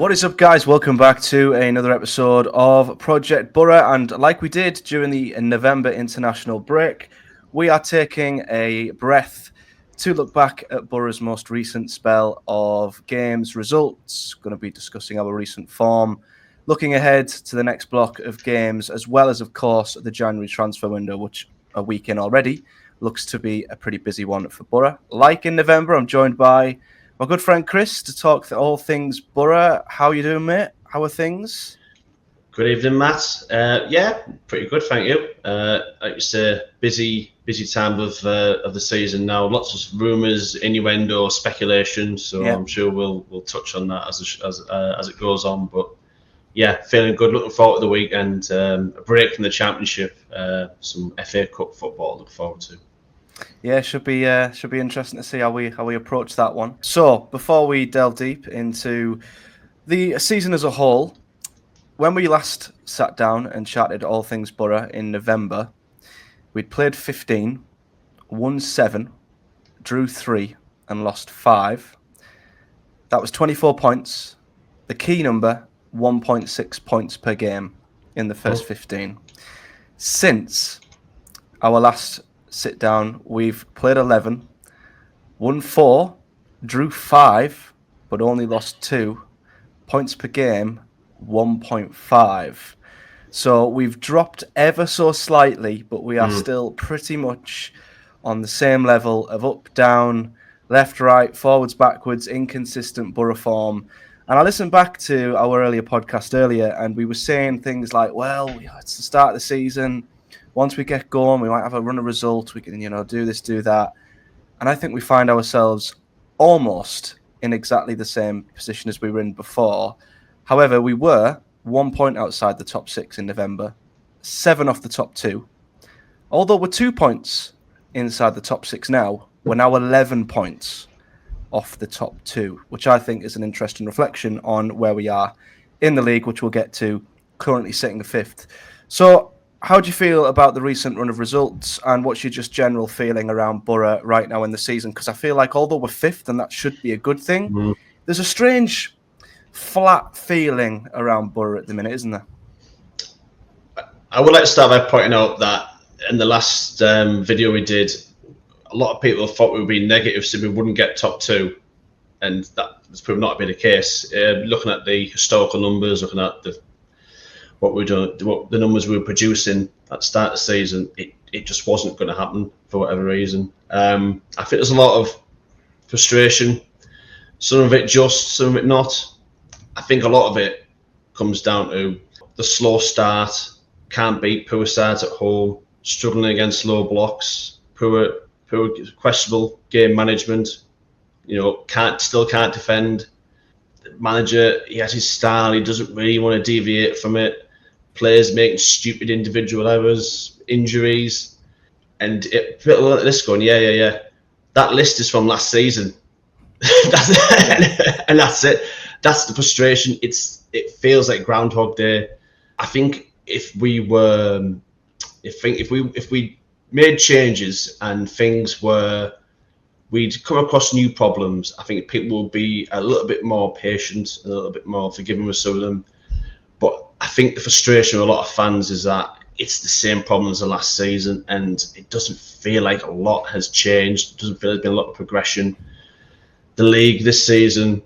What is up, guys? Welcome back to another episode of Project Boro. And like we did during the November international break, we are taking a breath to look back at Boro's most recent spell of games results. Going to be discussing our recent form, looking ahead to the next block of games, as well as, of course, the January transfer window, which a week in already looks to be a pretty busy one for Boro. Like in November, I'm joined by my good friend Chris to talk all things Boro. How you doing, mate? How are things? Good evening, Matt. Yeah, pretty good, thank you. Like you say, busy time of the season now. Lots of rumours, innuendo, speculation. So yeah. I'm sure we'll touch on that as it goes on. But yeah, feeling good. Looking forward to the weekend. A break from the Championship. Some FA Cup football. Look forward to. Yeah, should be interesting to see how we approach that one. So before we delve deep into the season as a whole, when we last sat down and chatted all things Boro in November, we'd played 15, won 7, drew 3, and lost 5. That was 24 points. The key number, 1.6 points per game in the first 15. Since our last sit down, we've played 11, won 4, drew 5, but only lost 2. Points per game, 1.5. So we've dropped ever so slightly, but we are still pretty much on the same level of up, down, left, right, forwards, backwards, inconsistent Boro form. And I listened back to our earlier podcast earlier, and we were saying things like, well, it's the start of the season. Once we get going, we might have a run of results. We can, do this, do that. And I think we find ourselves almost in exactly the same position as we were in before. However, we were 1 point outside the top 6 in November, 7 off the top 2. Although we're 2 points inside the top 6 now, we're now 11 points off the top 2, which I think is an interesting reflection on where we are in the league, which we'll get to, currently sitting 5th. So how do you feel about the recent run of results, and what's your just general feeling around Boro right now in the season? Because I feel like although we're 5th, and that should be a good thing, there's a strange flat feeling around Boro at the minute, isn't there? I would like to start by pointing out that in the last video we did, a lot of people thought we would be negative, so we wouldn't get top 2, and that's proven not to be the case. Looking at the historical numbers, looking at the numbers we were producing at the start of the season, it just wasn't going to happen for whatever reason. I think there's a lot of frustration, some of it just, some of it not. I think a lot of it comes down to the slow start, can't beat poor sides at home, struggling against low blocks, poor questionable game management. Still can't defend. The manager, he has his style, he doesn't really want to deviate from it. Players making stupid individual errors, injuries, and people look at this going, yeah. That list is from last season, and that's it. That's the frustration. It feels like Groundhog Day. I think if we made changes and we'd come across new problems, I think people will be a little bit more patient, a little bit more forgiving with some of them. But I think the frustration of a lot of fans is that it's the same problem as the last season, and it doesn't feel like a lot has changed. It doesn't feel like there's been a lot of progression. The league this season,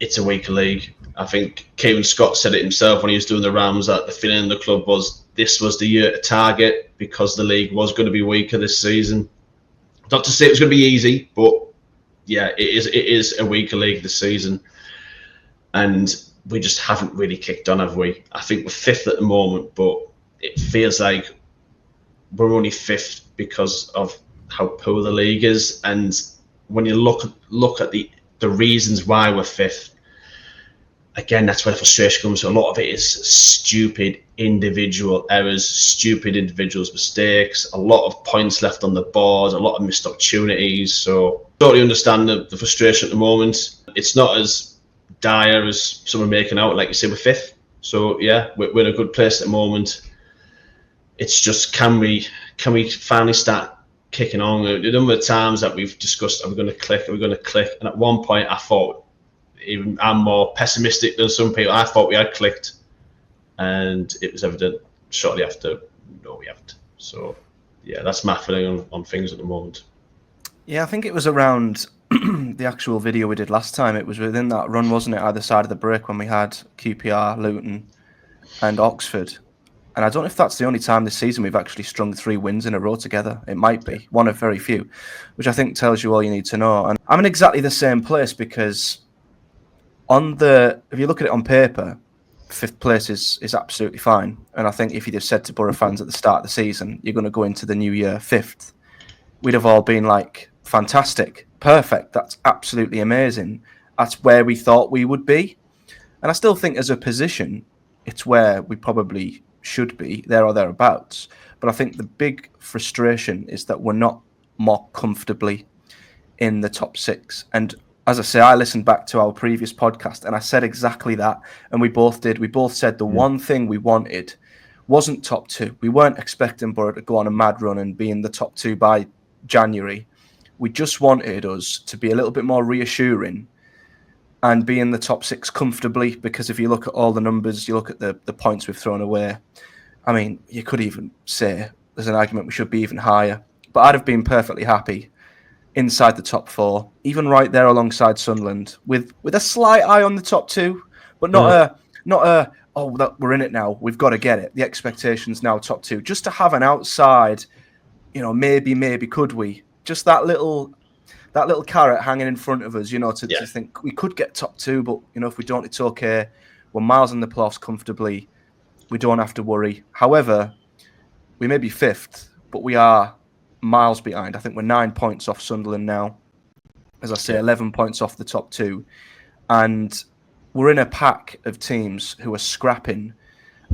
it's a weaker league. I think Kevin Scott said it himself when he was doing the Rams, that the feeling in the club was this was the year to target because the league was going to be weaker this season. Not to say it was going to be easy, but yeah, it is a weaker league this season. And we just haven't really kicked on, have we? I think we're 5th at the moment, but it feels like we're only 5th because of how poor the league is. And when you look at the reasons why we're 5th, again, that's where the frustration comes. So a lot of it is stupid individual errors, stupid individuals' mistakes, a lot of points left on the board, a lot of missed opportunities. So totally understand the frustration at the moment. It's not as dire as some are making out. Like you say, we're 5th. So yeah, we're in a good place at the moment. It's just, can we finally start kicking on? The number of times that we've discussed, are we going to click? And at one point I thought even I'm more pessimistic than some people. I thought we had clicked, and it was evident shortly after, no, we haven't. So, yeah, that's my feeling on things at the moment. Yeah, I think it was around the actual video we did last time. It was within that run, wasn't it, either side of the break when we had QPR, Luton, and Oxford. And I don't know if that's the only time this season we've actually strung 3 wins in a row together. It might be one of very few, which I think tells you all you need to know. And I'm in exactly the same place because if you look at it on paper, 5th place is absolutely fine. And I think if you'd have said to Boro fans at the start of the season, you're going to go into the new year 5th, we'd have all been like, fantastic, perfect, that's absolutely amazing. That's where we thought we would be. And I still think as a position, it's where we probably should be, there or thereabouts. But I think the big frustration is that we're not more comfortably in the top 6. And as I say, I listened back to our previous podcast and I said exactly that. And we both did. We both said the one thing we wanted wasn't top 2. We weren't expecting Boro to go on a mad run and be in the top 2 by January. We just wanted us to be a little bit more reassuring and be in the top 6 comfortably, because if you look at all the numbers, you look at the points we've thrown away, I mean, you could even say there's an argument we should be even higher. But I'd have been perfectly happy inside the top 4, even right there alongside Sunderland, with a slight eye on the top 2, but not a oh, that we're in it now, we've got to get it. The expectation's now top 2, just to have an outside, maybe could we? Just that little carrot hanging in front of us, to think we could get top 2, but if we don't, it's okay. We're miles in the playoffs comfortably. We don't have to worry. However, we may be 5th, but we are miles behind. I think we're 9 points off Sunderland now. As I say, 11 points off the top 2. And we're in a pack of teams who are scrapping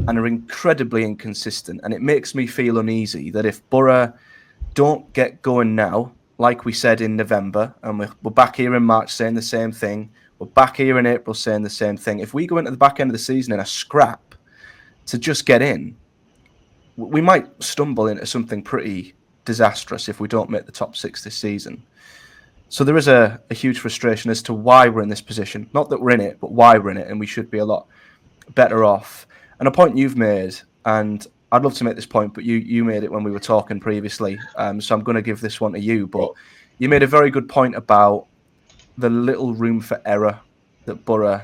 and are incredibly inconsistent. And it makes me feel uneasy that if Boro don't get going now, like we said in November, and we're back here in March saying the same thing, we're back here in April saying the same thing. If we go into the back end of the season in a scrap to just get in, we might stumble into something pretty disastrous if we don't make the top 6 this season. So there is a huge frustration as to why we're in this position. Not that we're in it, but why we're in it, and we should be a lot better off. And a point you've made, and I'd love to make this point, but you made it when we were talking previously, so I'm going to give this one to you. But you made a very good point about the little room for error that Boro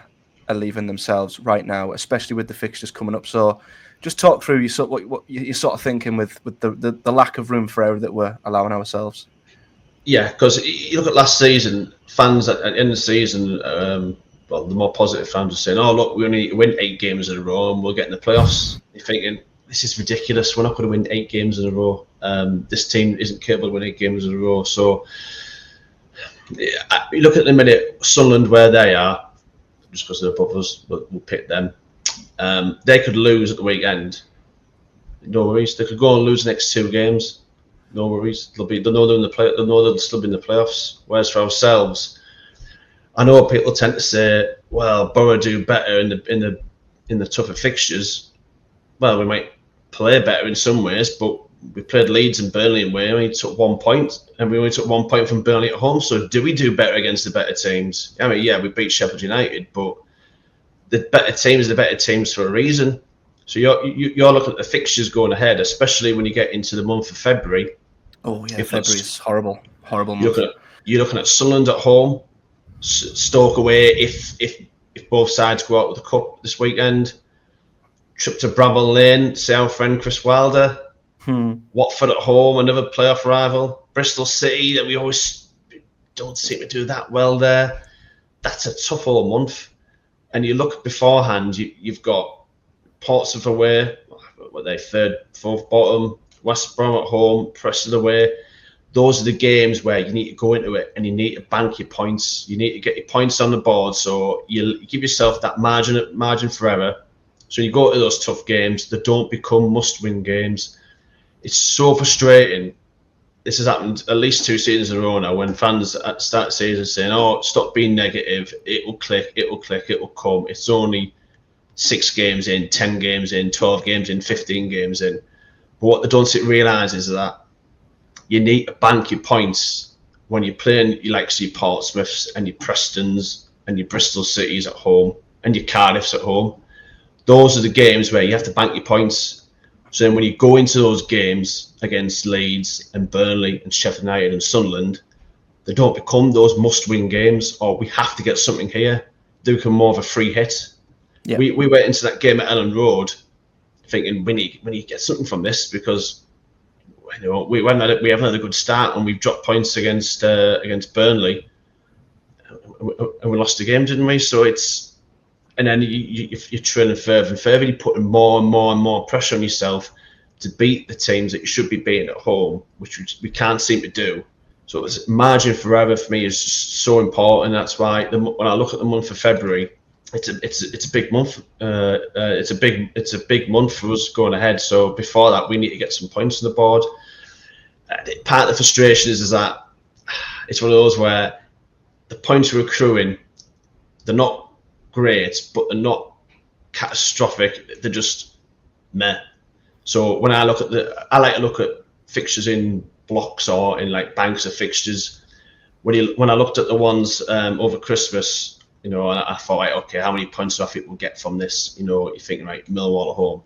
are leaving themselves right now, especially with the fixtures coming up. So just talk through what you're sort of thinking with the lack of room for error that we're allowing ourselves. Yeah, because you look at last season, fans at the end of the season, the more positive fans are saying, oh, look, we only win 8 games in a row and we'll get in the playoffs. You're thinking, this is ridiculous. We're not going to win 8 games in a row. This team isn't capable of winning 8 games in a row. So you look at the minute, Sunderland, where they are, just because they're above us, we'll pick them. They could lose at the weekend. No worries. They could go and lose the next 2 games. No worries. They'll know they're in the play. They'll know they'll still be in the playoffs. Whereas for ourselves, I know people tend to say, "Well, Boro do better in the tougher fixtures." Well, we might play better in some ways, but we played Leeds and Burnley away. We only took 1 point, and we only took 1 point from Burnley at home. So, do we do better against the better teams? I mean, yeah, we beat Sheffield United, but the better teams are the better teams for a reason. So you're looking at the fixtures going ahead, especially when you get into the month of February. Oh yeah, February is horrible month. You're looking at Sunderland at home, Stoke away if both sides go out with the cup this weekend. Trip to Bramall Lane, see our friend Chris Wilder. Watford at home, another playoff rival. Bristol City, that we always don't seem to do that well there. That's a tough old month. And you look beforehand, you've got Portsmouth away, what they 3rd, 4th bottom, West Brom at home, Preston away. Those are the games where you need to go into it and you need to bank your points. You need to get your points on the board, so you give yourself that margin for error. So you go to those tough games, they don't become must-win games. It's so frustrating. This has happened at least 2 seasons in a row now, when fans at the start of the season saying, "Oh, stop being negative. It will click. It will click. It will come." It's only 6 games in, 10 games in, 12 games in, 15 games in. But what they don't realise is that you need to bank your points when you're playing your likes of your Portsmouths and your Prestons and your Bristol Cities at home, and your Cardiffs at home. Those are the games where you have to bank your points. So then when you go into those games against Leeds and Burnley and Sheffield United and Sunderland, they don't become those must-win games, or we have to get something here. They become more of a free hit. Yeah. We went into that game at Ellen Road thinking we need to get something from this, because we haven't had a good start, and we've dropped points against Burnley, and we lost the game, didn't we? So and then you're trailing further and further. You're putting more and more and more pressure on yourself to beat the teams that you should be beating at home, which we can't seem to do. So it's margin for error for me is just so important. That's why when I look at the month of February, it's a big month. It's a big month for us going ahead. So before that, we need to get some points on the board. Part of the frustration is that it's one of those where the points we're accruing, they're not great, but they're not catastrophic. They're just meh. So when I like to look at fixtures in blocks or in like banks of fixtures. When I looked at the ones over Christmas, I thought, right, okay, how many points do I think we'll get from this? You're thinking, right, Millwall at home,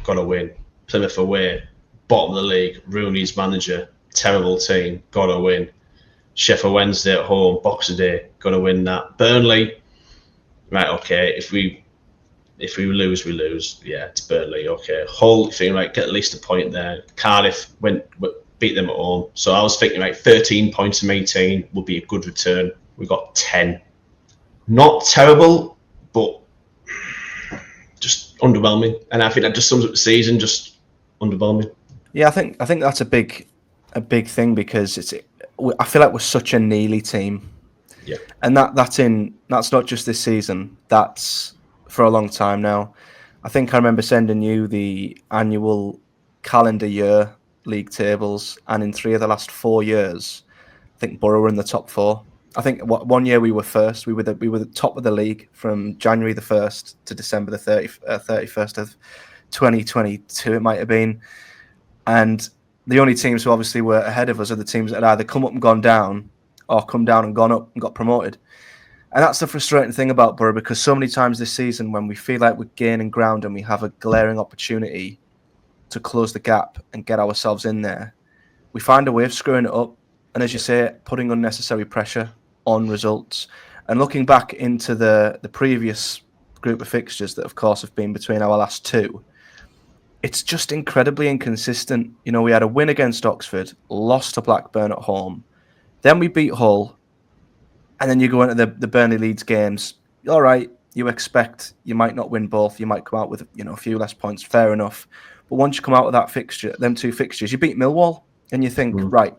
gotta win. Plymouth away, bottom of the league, Rooney's manager, terrible team, gotta win. Sheffield Wednesday at home, Boxing Day, gotta win that. Burnley, right, okay, if we lose, we lose. Yeah, it's Burnley, okay. Hull, thinking, right, get at least a point there. Cardiff beat them at home. So I was thinking, right, 13 points from 18 would be a good return. We got 10. Not terrible, but just underwhelming. And I think that just sums up the season, just underwhelming. Yeah, I think that's a big thing, because I feel like we're such a Neely team. Yeah. And that's not just this season. That's for a long time now. I think I remember sending you the annual calendar year league tables, and in 3 of the last 4 years, I think Boro were in the top 4. I think one year we were first. We were the top of the league from January the 1st to December the 31st of 2022. It might have been, and the only teams who obviously were ahead of us are the teams that had either come up and gone down, or come down and gone up and got promoted. And that's the frustrating thing about Boro, because so many times this season, when we feel like we're gaining ground and we have a glaring opportunity to close the gap and get ourselves in there, we find a way of screwing it up. And as you say, putting unnecessary pressure on results. And looking back into the previous group of fixtures that, of course, have been between our last 2, it's just incredibly inconsistent. We had a win against Oxford, lost to Blackburn at home, then we beat Hull, and then you go into the Burnley Leeds games. All right, you expect you might not win both. You might come out with a few less points. Fair enough. But once you come out of that fixture, them 2 fixtures, you beat Millwall, and you think, right,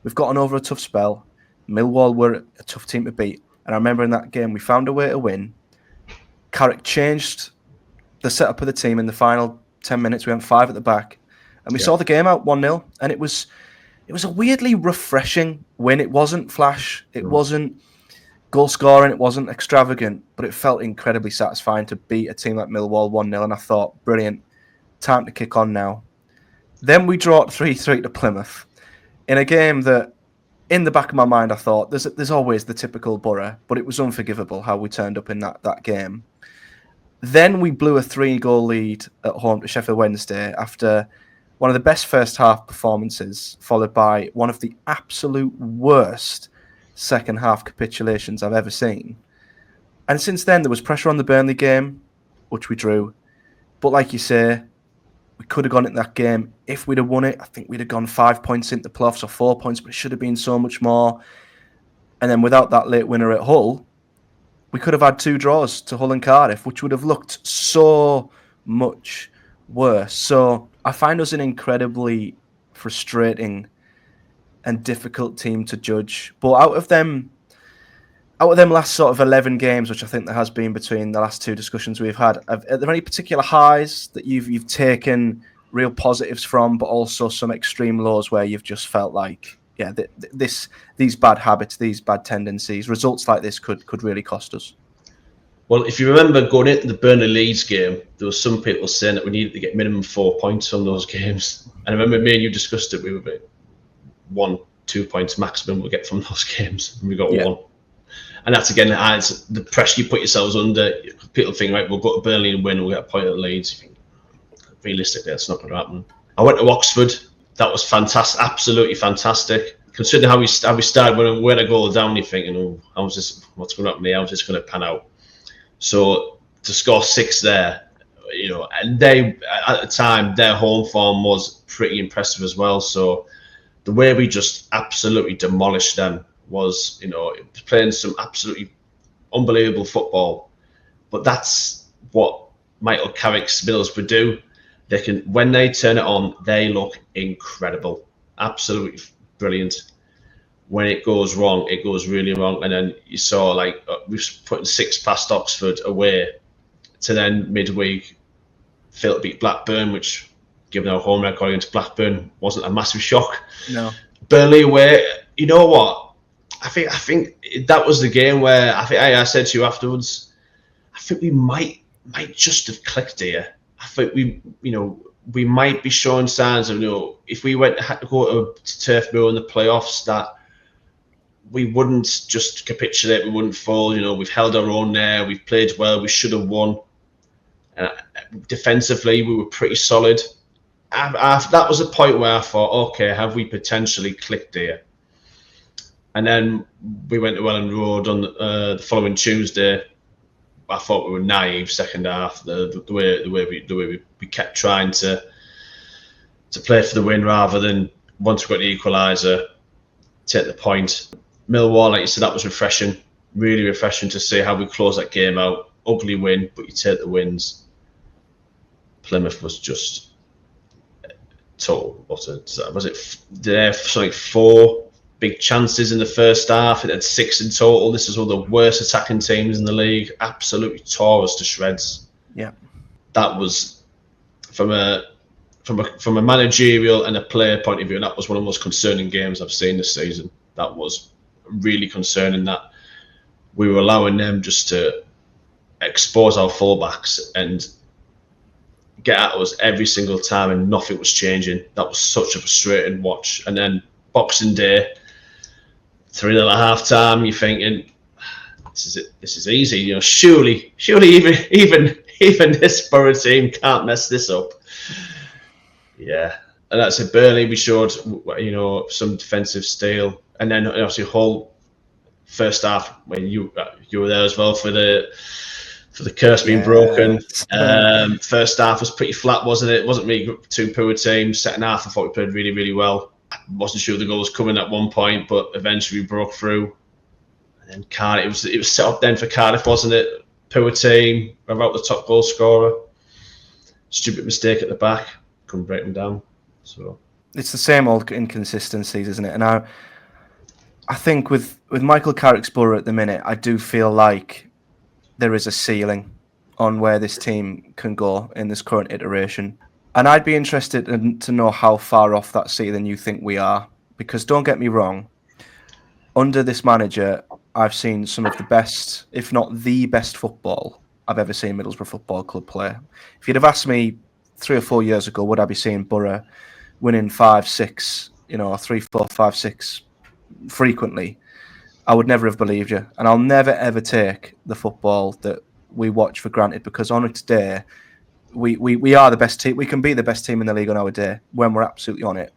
we've gotten over a tough spell. Millwall were a tough team to beat. And I remember in that game, we found a way to win. Carrick changed the setup of the team in the final 10 minutes. We went 5 at the back, and we saw the game out 1-0. And it was a weirdly refreshing win. It wasn't flash. It wasn't goal scoring. It wasn't extravagant, but it felt incredibly satisfying to beat a team like Millwall 1-0. And I thought, brilliant. Time to kick on now. Then we dropped 3-3 to Plymouth in a game that, in the back of my mind, I thought there's always the typical Boro, but it was unforgivable how we turned up in that game. Then we blew a 3-goal lead at home to Sheffield Wednesday after one of the best first half performances, followed by one of the absolute worst second half capitulations I've ever seen. And since then, there was pressure on the Burnley game, which we drew. But like you say, we could have gone into that game. If we'd have won it, I think we'd have gone 5 points into the playoffs, or 4 points, but it should have been so much more. And then without that late winner at Hull, we could have had 2 draws to Hull and Cardiff, which would have looked so much worse. So I find us an incredibly frustrating and difficult team to judge. But out of them last sort of 11 games, which I think there has been between the last 2 discussions we've had, are there any particular highs that you've taken real positives from, but also some extreme lows where you've just felt like, yeah, these bad habits, these bad tendencies, results like this could really cost us? Well, if you remember going into the Burnley Leeds game, there were some people saying that we needed to get minimum 4 points from those games. And I remember me and you discussed it. We were 1-2 points maximum we get from those games, and we got 1. And that's again adds the pressure you put yourselves under. People think, right, we'll go to Burnley and win, we'll get a point at Leeds. You think, realistically, that's not going to happen. I went to Oxford. That was fantastic, absolutely fantastic. Considering how we started when we went a goal down, you're thinking, oh, what's going to happen here? How's this going to pan out? So to score 6 there, and they at the time their home form was pretty impressive as well. So the way we just absolutely demolished them was, playing some absolutely unbelievable football. But that's what Michael Carrick's Middlesbrough do. They can, when they turn it on, they look incredible, absolutely brilliant. When it goes wrong, it goes really wrong. And then you saw we've put 6 past Oxford away to then midweek fail to beat Blackburn, which, given our home record against Blackburn, wasn't a massive shock. No. Burnley away, you know what? I think that was the game where I said to you afterwards, I think we might just have clicked here. I think we might be showing signs of, if we had to go to Turf Moor in the playoffs, that we wouldn't just capitulate, we wouldn't fall. We've held our own there, we've played well, we should have won. Defensively, we were pretty solid. That was a point where I thought, okay, have we potentially clicked here? And then we went to Welland Road on the following Tuesday. I thought we were naive second half. The way we kept trying to play for the win rather than, once we got the equaliser, take the point. Millwall, like you said, that was refreshing. Really refreshing to see how we close that game out. Ugly win, but you take the wins. Plymouth was just total utter. Was it? They had something 4 big chances in the first half. It had 6 in total. This is one of the worst attacking teams in the league. Absolutely tore us to shreds. Yeah, that was from a managerial and a player point of view. And that was one of the most concerning games I've seen this season. That was really concerning that we were allowing them just to expose our fullbacks and get at us every single time, and nothing was changing. That was such a frustrating watch. And then Boxing Day, 3-0 at half time, you're thinking, this is easy. Surely even this Boro team can't mess this up. Yeah. And that's it. Burnley, we showed some defensive steel, and then obviously whole first half when you were there as well for the curse being broken. First half was pretty flat, wasn't it? It wasn't really 2 poor teams. Second half, I thought we played really, really well. I wasn't sure the goal was coming at one point, but eventually we broke through. And then Cardiff, it was set up then for Cardiff, wasn't it? Poor team, without the top goal scorer. Stupid mistake at the back. Couldn't break them down. So it's the same old inconsistencies, isn't it? And I think with Michael Carrick's Boro at the minute, I do feel like there is a ceiling on where this team can go in this current iteration. And I'd be interested to know how far off that ceiling you think we are. Because don't get me wrong, under this manager, I've seen some of the best, if not the best football I've ever seen Middlesbrough Football Club play. If you'd have asked me 3 or 4 years ago, would I be seeing Boro winning 5-6, 3-4-5-6 frequently, I would never have believed you. And I'll never, ever take the football that we watch for granted, because on its day, we are the best team. We can be the best team in the league on our day when we're absolutely on it.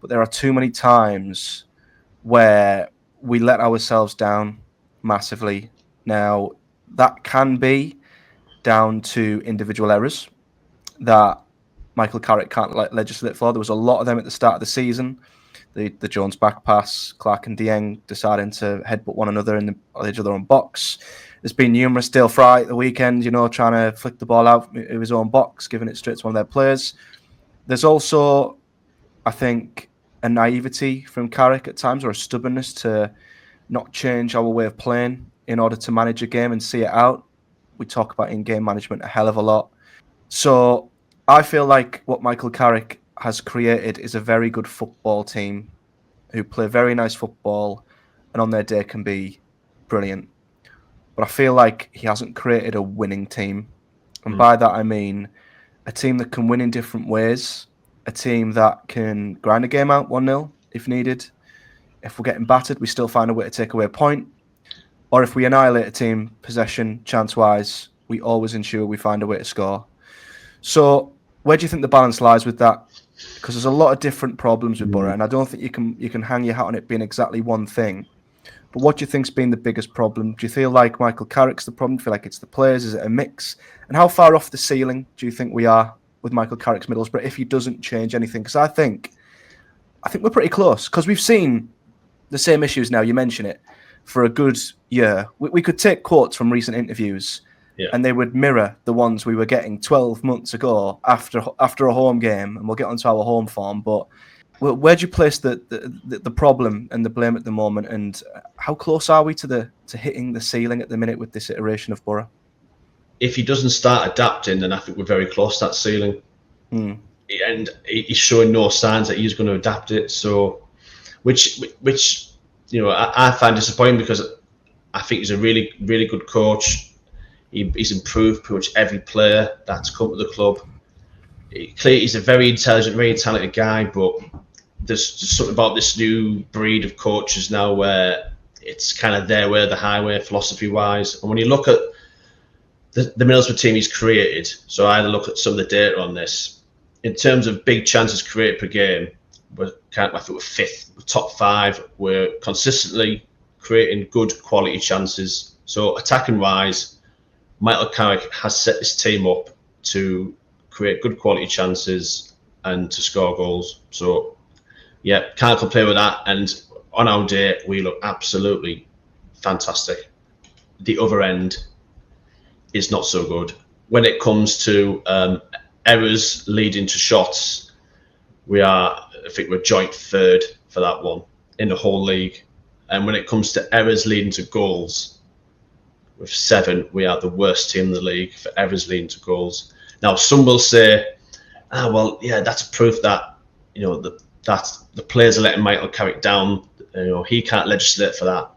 But there are too many times where we let ourselves down massively. Now, that can be down to individual errors that Michael Carrick can't legislate for. There was a lot of them at the start of the season. The Jones back pass, Clark and Dieng deciding to headbutt one another in the edge of their own box. There's been numerous. Dale Fry at the weekend, trying to flick the ball out of his own box, giving it straight to one of their players. There's also, I think, a naivety from Carrick at times, or a stubbornness to not change our way of playing in order to manage a game and see it out. We talk about in-game management a hell of a lot. So I feel like what Michael Carrick has created is a very good football team who play very nice football and on their day can be brilliant. But I feel like he hasn't created a winning team. And by that I mean a team that can win in different ways, a team that can grind a game out 1-0 if needed. If we're getting battered, we still find a way to take away a point. or if we annihilate a team possession chance-wise, we always ensure we find a way to score. So where do you think the balance lies with that? Because there's a lot of different problems with Boro, and I don't think you can hang your hat on it being exactly one thing. But what do you think's been the biggest problem? Do you feel like Michael Carrick's the problem? Do you feel like it's the players? Is it a mix? And how far off the ceiling do you think we are with Michael Carrick's Middlesbrough if he doesn't change anything? Because I think we're pretty close, because we've seen the same issues now. You mention it for a good year. We could take quotes from recent interviews, and they would mirror the ones we were getting 12 months ago after a home game, and we'll get onto our home form. But where do you place the problem and the blame at the moment, and how close are we to hitting the ceiling at the minute with this iteration of Boro? If he doesn't start adapting, then I think we're very close to that ceiling. And he's showing no signs that he's going to adapt it. So, which I find disappointing, because I think he's a really, really good coach. He's improved pretty much every player that's come to the club. Clearly, he's a very intelligent, very talented guy, but there's just something about this new breed of coaches now where it's kind of their way or the highway, philosophy-wise. And when you look at the Middlesbrough team he's created, so I had a look at some of the data on this. In terms of big chances created per game, I think we're fifth, we're top five. We're consistently creating good quality chances. So attacking-wise, Michael Carrick has set this team up to create good quality chances and to score goals. So, yeah, can't complain with that. And on our day, we look absolutely fantastic. The other end is not so good. When it comes to errors leading to shots, I think we're joint third for that one in the whole league. And when it comes to errors leading to goals, with 7, we are the worst team in the league for errors leading to goals. Now, some will say, well, yeah, that's proof that that the players are letting Michael Carrick down. He can't legislate for that.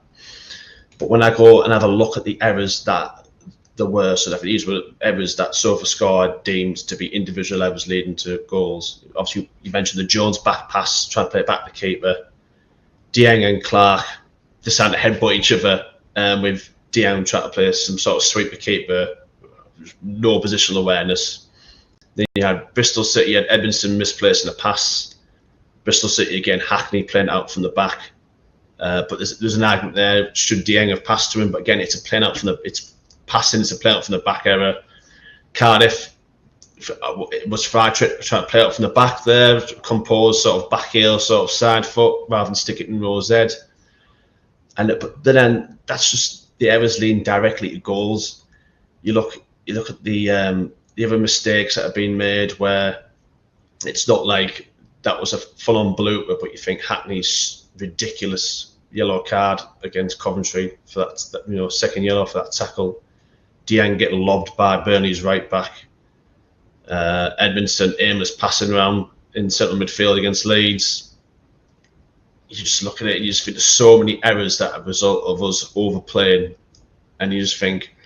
But when I go and have a look at the errors that there were, so that these were errors that SofaScore deemed to be individual errors leading to goals. Obviously, you mentioned the Jones back pass, trying to play it back to keeper. Dieng and Clark decided to headbutt each other, with Dieng trying to play some sort of sweep to keeper, no positional awareness. Then you had Bristol City, had Edmondson misplacing a pass. Bristol City again, Hackney playing out from the back. But there's an argument there. Should Dieng have passed to him? But again, it's a playing out from the back error. Cardiff, it was Fry trying to play out from the back there, compose sort of back heel, sort of side foot, rather than stick it in row Z. But then that's just the errors leading directly to goals. You look at the other mistakes that have been made, where it's not like that was a full-on blooper, but you think Hackney's ridiculous yellow card against Coventry for that second yellow for that tackle. Dieng getting lobbed by Burnley's right back. Edmondson aimless passing around in central midfield against Leeds. You just look at it and you just think there's so many errors that are a result of us overplaying, and you just think,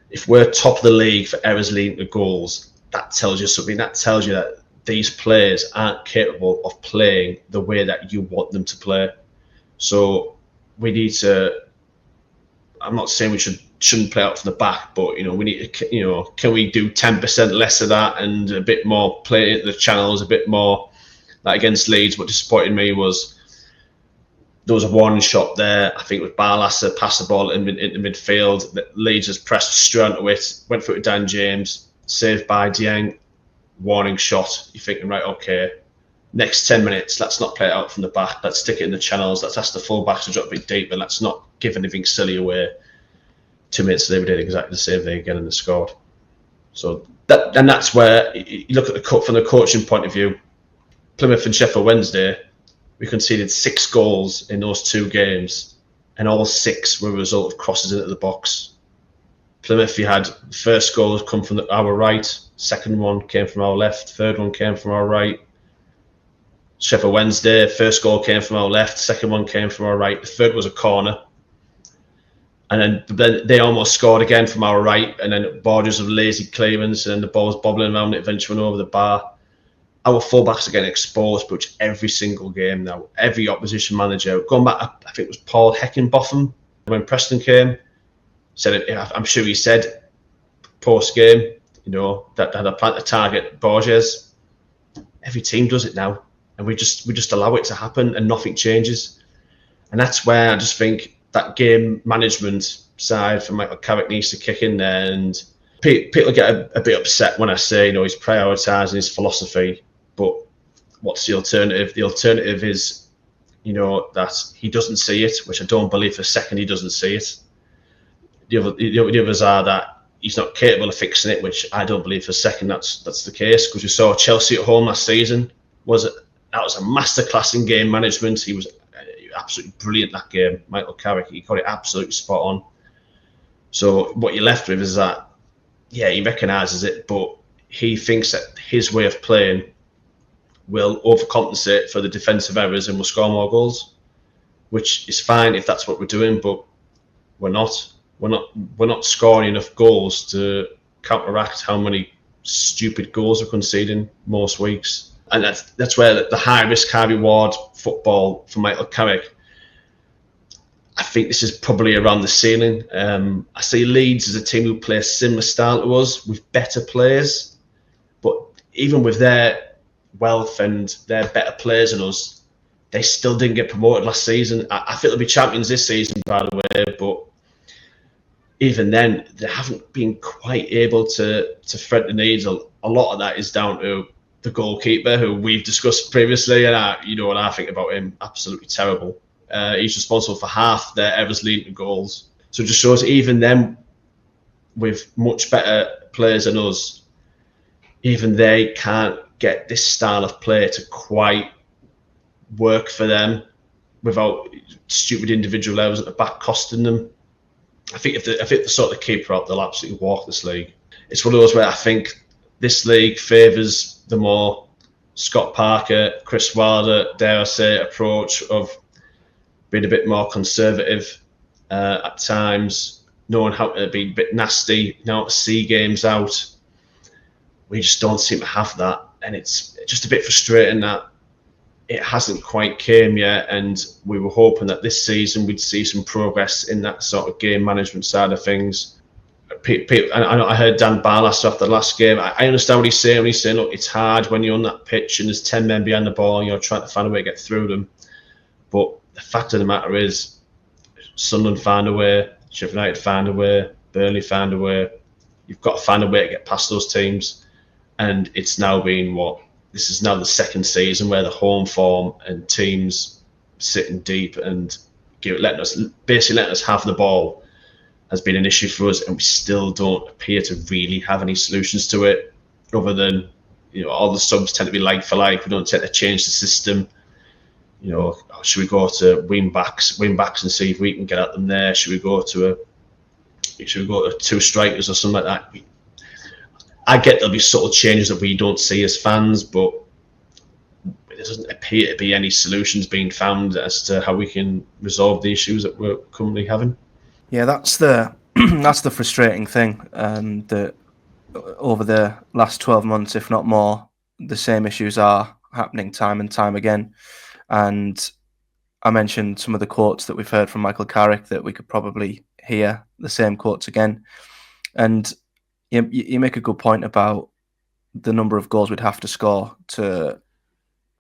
if we're top of the league for errors leading to goals, that tells you something. That tells you that these players aren't capable of playing the way that you want them to play. So we need to. I'm not saying we shouldn't play out from the back, but we need to. Can we do 10% less of that and a bit more play at the channels, a bit more like against Leeds? What disappointed me was there was a warning shot there. I think it was Barlasser passed the ball into midfield. Leeds has pressed straight onto it, went through to Dan James, saved by Dieng. Warning shot. You're thinking, right, okay, next 10 minutes, let's not play it out from the back. Let's stick it in the channels. Let's ask the full-backs to drop a bit deeper. Let's not give anything silly away. 2 minutes later, we did exactly the same thing again and they scored. So that's where you look at from the coaching point of view. Plymouth and Sheffield Wednesday, we conceded 6 goals in those 2 games, and all 6 were a result of crosses into the box. Plymouth, you had the first goal come from our right, second one came from our left, third one came from our right. Sheffield Wednesday, first goal came from our left, second one came from our right, the third was a corner. And then they almost scored again from our right, and then borders of lazy clearance, and then the ball was bobbling around, it eventually went over the bar. Our fullbacks are getting exposed pretty much every single game now. Every opposition manager, going back, I think it was Paul Heckenbotham When Preston came, I'm sure he said post game, that had a plan to target Borges. Every team does it now, and we just allow it to happen, and nothing changes. And that's where I just think that game management side from Michael Carrick needs to kick in there. And people get a bit upset when I say, he's prioritising his philosophy, but what's the alternative? The alternative is, that he doesn't see it, which I don't believe for a second he doesn't see it. The others are that he's not capable of fixing it, which I don't believe for a second that's the case, because we saw Chelsea at home last season. That was a masterclass in game management. He was absolutely brilliant that game, Michael Carrick. He got it absolutely spot on. So what you're left with is that, he recognises it, but he thinks that his way of playing will overcompensate for the defensive errors and will score more goals, which is fine if that's what we're doing, but we're not. We're not scoring enough goals to counteract how many stupid goals we're conceding most weeks. And that's where the high risk, high reward football for Michael Carrick, I think this is probably around the ceiling. I see Leeds as a team who play a similar style to us with better players, but even with their wealth and their better players than us, they still didn't get promoted last season. I think they'll be champions this season, by the way, but even then, they haven't been quite able to thread the needle. A lot of that is down to the goalkeeper, who we've discussed previously, and you know what I think about him, absolutely terrible. He's responsible for half their errors leading to goals. So it just shows even them, with much better players than us, even they can't get this style of play to quite work for them without stupid individual errors at the back costing them. I think if they sort the keeper out, they'll absolutely walk this league. It's one of those where I think this league favours the more Scott Parker, Chris Wilder, dare I say, approach of being a bit more conservative at times, knowing how to be a bit nasty, how to see games out. We just don't seem to have that, and it's just a bit frustrating that it hasn't quite came yet, and we were hoping that this season we'd see some progress in that sort of game management side of things. I heard Dan Barlas after the last game. I understand what he's saying when he's saying, look, it's hard when you're on that pitch and there's 10 men behind the ball and you're trying to find a way to get through them. But the fact of the matter is, Sunderland found a way, Sheffield United found a way, Burnley found a way. You've got to find a way to get past those teams. And it's now been this is now the second season where the home form and teams sitting deep and letting us have the ball has been an issue for us, and we still don't appear to really have any solutions to it, other than all the subs tend to be like for like. We don't tend to change the system. Should we go to wing backs and see if we can get at them there? Should we go to two strikers or something like that? I get there'll be subtle changes that we don't see as fans, but there doesn't appear to be any solutions being found as to how we can resolve the issues that we're currently having. Yeah, that's the frustrating thing. That over the last 12 months, if not more, the same issues are happening time and time again. And I mentioned some of the quotes that we've heard from Michael Carrick, that we could probably hear the same quotes again. And you make a good point about the number of goals we'd have to score to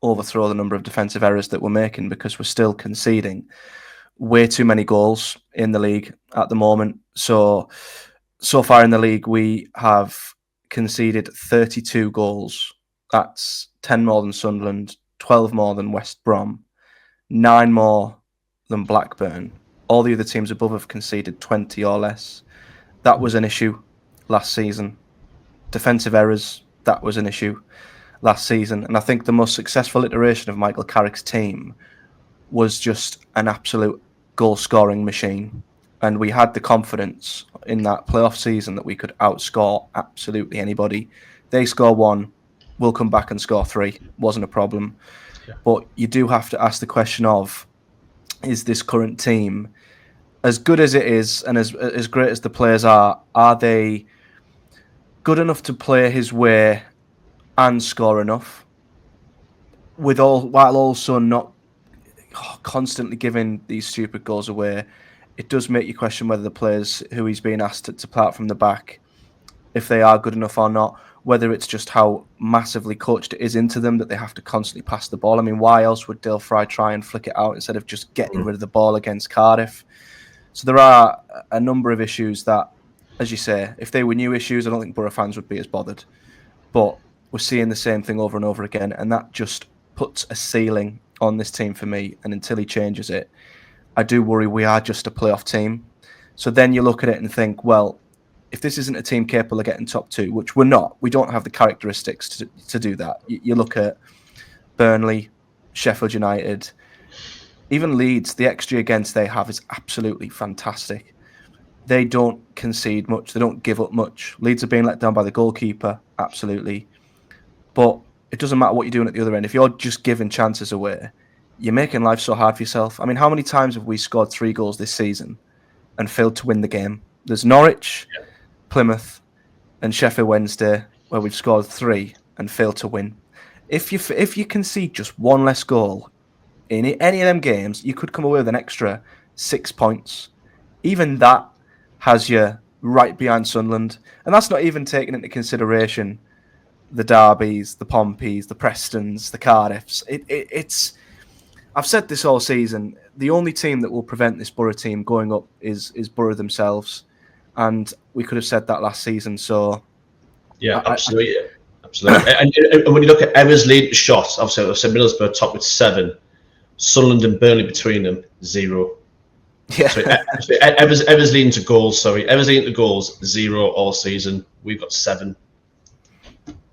overthrow the number of defensive errors that we're making, because we're still conceding way too many goals in the league at the moment. So far in the league, we have conceded 32 goals. That's 10 more than Sunderland, 12 more than West Brom, 9 more than Blackburn. All the other teams above have conceded 20 or less. That was an issue last season. Defensive errors, that was an issue last season. And I think the most successful iteration of Michael Carrick's team was just an absolute goal-scoring machine. And we had the confidence in that playoff season that we could outscore absolutely anybody. They score 1, we'll come back and score 3. Wasn't a problem. Yeah. But you do have to ask the question of, is this current team, as good as it is and as great as the players are they good enough to play his way and score enough, while also not constantly giving these stupid goals away it does make you question whether the players who he's being asked to play out from the back, if they are good enough or not, whether it's just how massively coached it is into them that they have to constantly pass the ball. I mean, why else would Dale Fry try and flick it out instead of just getting rid of the ball against Cardiff? So there are a number of issues that, as you say, if they were new issues, I don't think Boro fans would be as bothered. But we're seeing the same thing over and over again, and that just puts a ceiling on this team for me. And until he changes it, I do worry we are just a playoff team. So then you look at it and think, well, if this isn't a team capable of getting top two, which we're not, we don't have the characteristics to do that. You look at Burnley, Sheffield United, even Leeds, the XG against they have is absolutely fantastic. They don't concede much. They don't give up much. Leeds are being let down by the goalkeeper, absolutely. But it doesn't matter what you're doing at the other end. If you're just giving chances away, you're making life so hard for yourself. I mean, how many times have we scored 3 goals this season and failed to win the game? There's Norwich, Plymouth, and Sheffield Wednesday where we've scored 3 and failed to win. If you concede just one less goal in any of them games, you could come away with an extra 6 points. Even that has you right behind Sunderland. And that's not even taking into consideration the Derbys, the Pompeys, the Prestons, the Cardiffs. It's I've said this all season. The only team that will prevent this Boro team going up is Boro themselves. And we could have said that last season. So yeah, absolutely. Absolutely. And when you look at Eversley shots, obviously I've said Middlesbrough top with 7. Sunderland and Burnley between them, 0. Yeah. So Eversley into goals, Eversley into goals, 0 all season. We've got 7.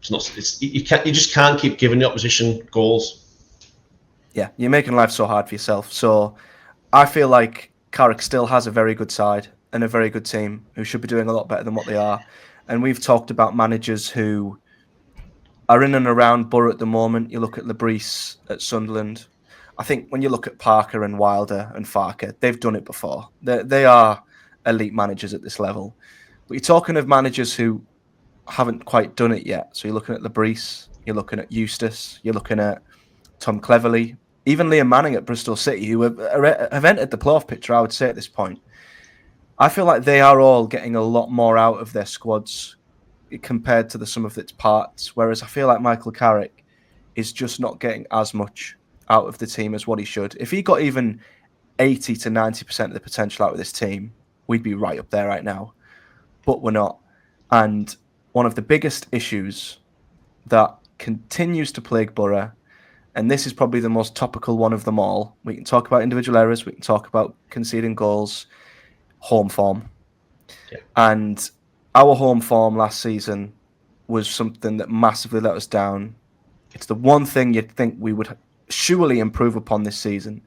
It's not. You just can't keep giving the opposition goals. Yeah, you're making life so hard for yourself. So I feel like Carrick still has a very good side and a very good team who should be doing a lot better than what they are. And we've talked about managers who are in and around Boro at the moment. You look at Lebreese at Sunderland. I think when you look at Parker and Wilder and Farker, they've done it before. They are elite managers at this level. But you're talking of managers who haven't quite done it yet. So you're looking at Lebreese, you're looking at Eustace, you're looking at Tom Cleverley, even Liam Manning at Bristol City, who have entered the playoff picture, I would say, at this point. I feel like they are all getting a lot more out of their squads compared to the sum of its parts, whereas I feel like Michael Carrick is just not getting as much out of the team as what he should. If he got even 80 to 90% of the potential out of this team, we'd be right up there right now. But we're not. And one of the biggest issues that continues to plague Boro, and this is probably the most topical one of them all, we can talk about individual errors, we can talk about conceding goals, home form. Yeah. And our home form last season was something that massively let us down. It's the one thing you'd think we would surely improve upon this season.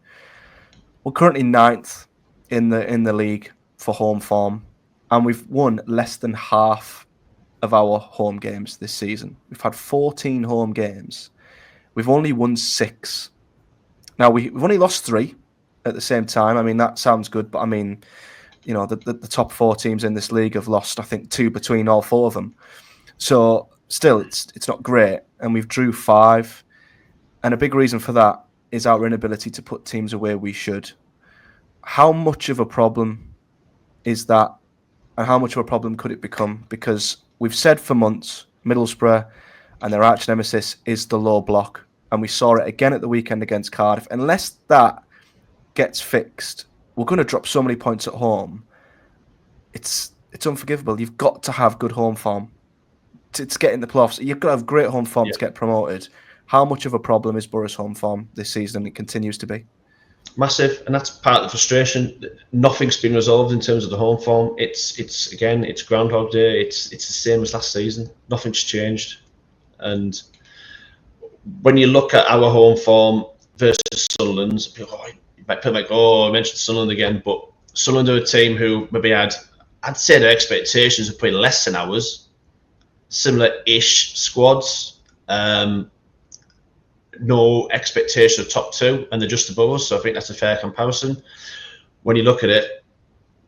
We're currently 9th in the league for home form, and we've won less than half of our home games this season. We've had 14 home games. We've only won 6. Now, we've only lost 3 at the same time. I mean, that sounds good, but I mean, you know, the top 4 teams in this league have lost, I think, 2 between all 4 of them. So still, it's not great. And we've drew 5. And a big reason for that is our inability to put teams away we should. How much of a problem is that? And how much of a problem could it become? Because we've said for months, Middlesbrough and their arch nemesis is the low block. And we saw it again at the weekend against Cardiff. Unless that gets fixed, we're going to drop so many points at home. It's unforgivable. You've got to have good home form to get in the playoffs. You've got to have great home form to get promoted. How much of a problem is Boro's home form this season? It continues to be massive, and that's part of the frustration. Nothing's been resolved in terms of the home form. It's Groundhog Day. It's the same as last season. Nothing's changed. And when you look at our home form versus Sunderland's, people might like, I mentioned Sunderland again, but Sunderland are a team who maybe I'd say their expectations are probably less than ours. Similar-ish squads. No expectation of top 2, and they're just above us. So I think that's a fair comparison. When you look at it,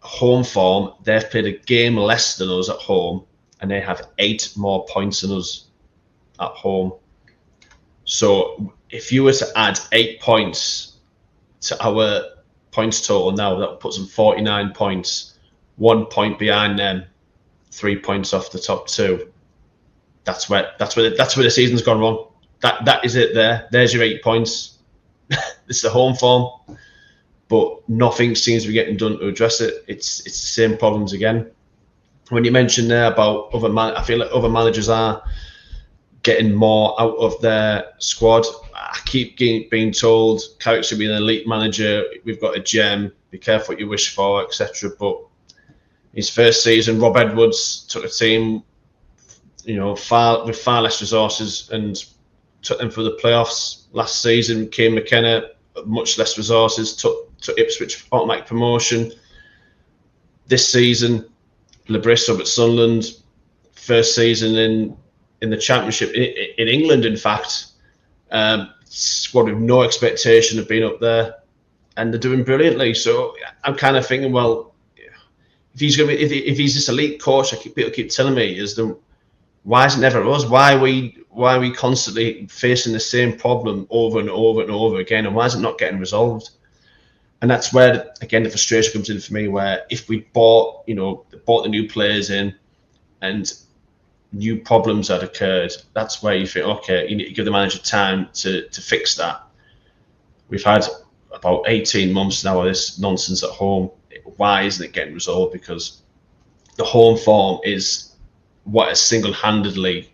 home form, they've played a game less than us at home, and they have 8 more points than us at home. So if you were to add 8 points to our points total now. That puts them 49 points, 1 point behind them, 3 points off the top two. That's where the season's gone wrong. That is it. There's your 8 points. It's the home form, but nothing seems to be getting done to address it. It's the same problems again. When you mentioned there about I feel like other managers are getting more out of their squad. I keep being told Carrick should be an elite manager. We've got a gem. Be careful what you wish for, etc. But his first season, Rob Edwards took a team, with far less resources and took them for the playoffs. Last season, Kane McKenna, much less resources, took Ipswich automatic promotion. This season, Lebrisso at Sunderland, first season in the Championship in England, in fact. Squad with no expectation of being up there, and they're doing brilliantly. So I'm kind of thinking, well, if he's this elite coach, people keep telling me, why is it never us? Why are we constantly facing the same problem over and over and over again, and why is it not getting resolved? And that's where, again, the frustration comes in for me, where if we bought the new players in and new problems had occurred, that's where you think, okay, you need to give the manager time to fix that. We've had about 18 months now of this nonsense at home. Why isn't it getting resolved? Because the home form is what has single-handedly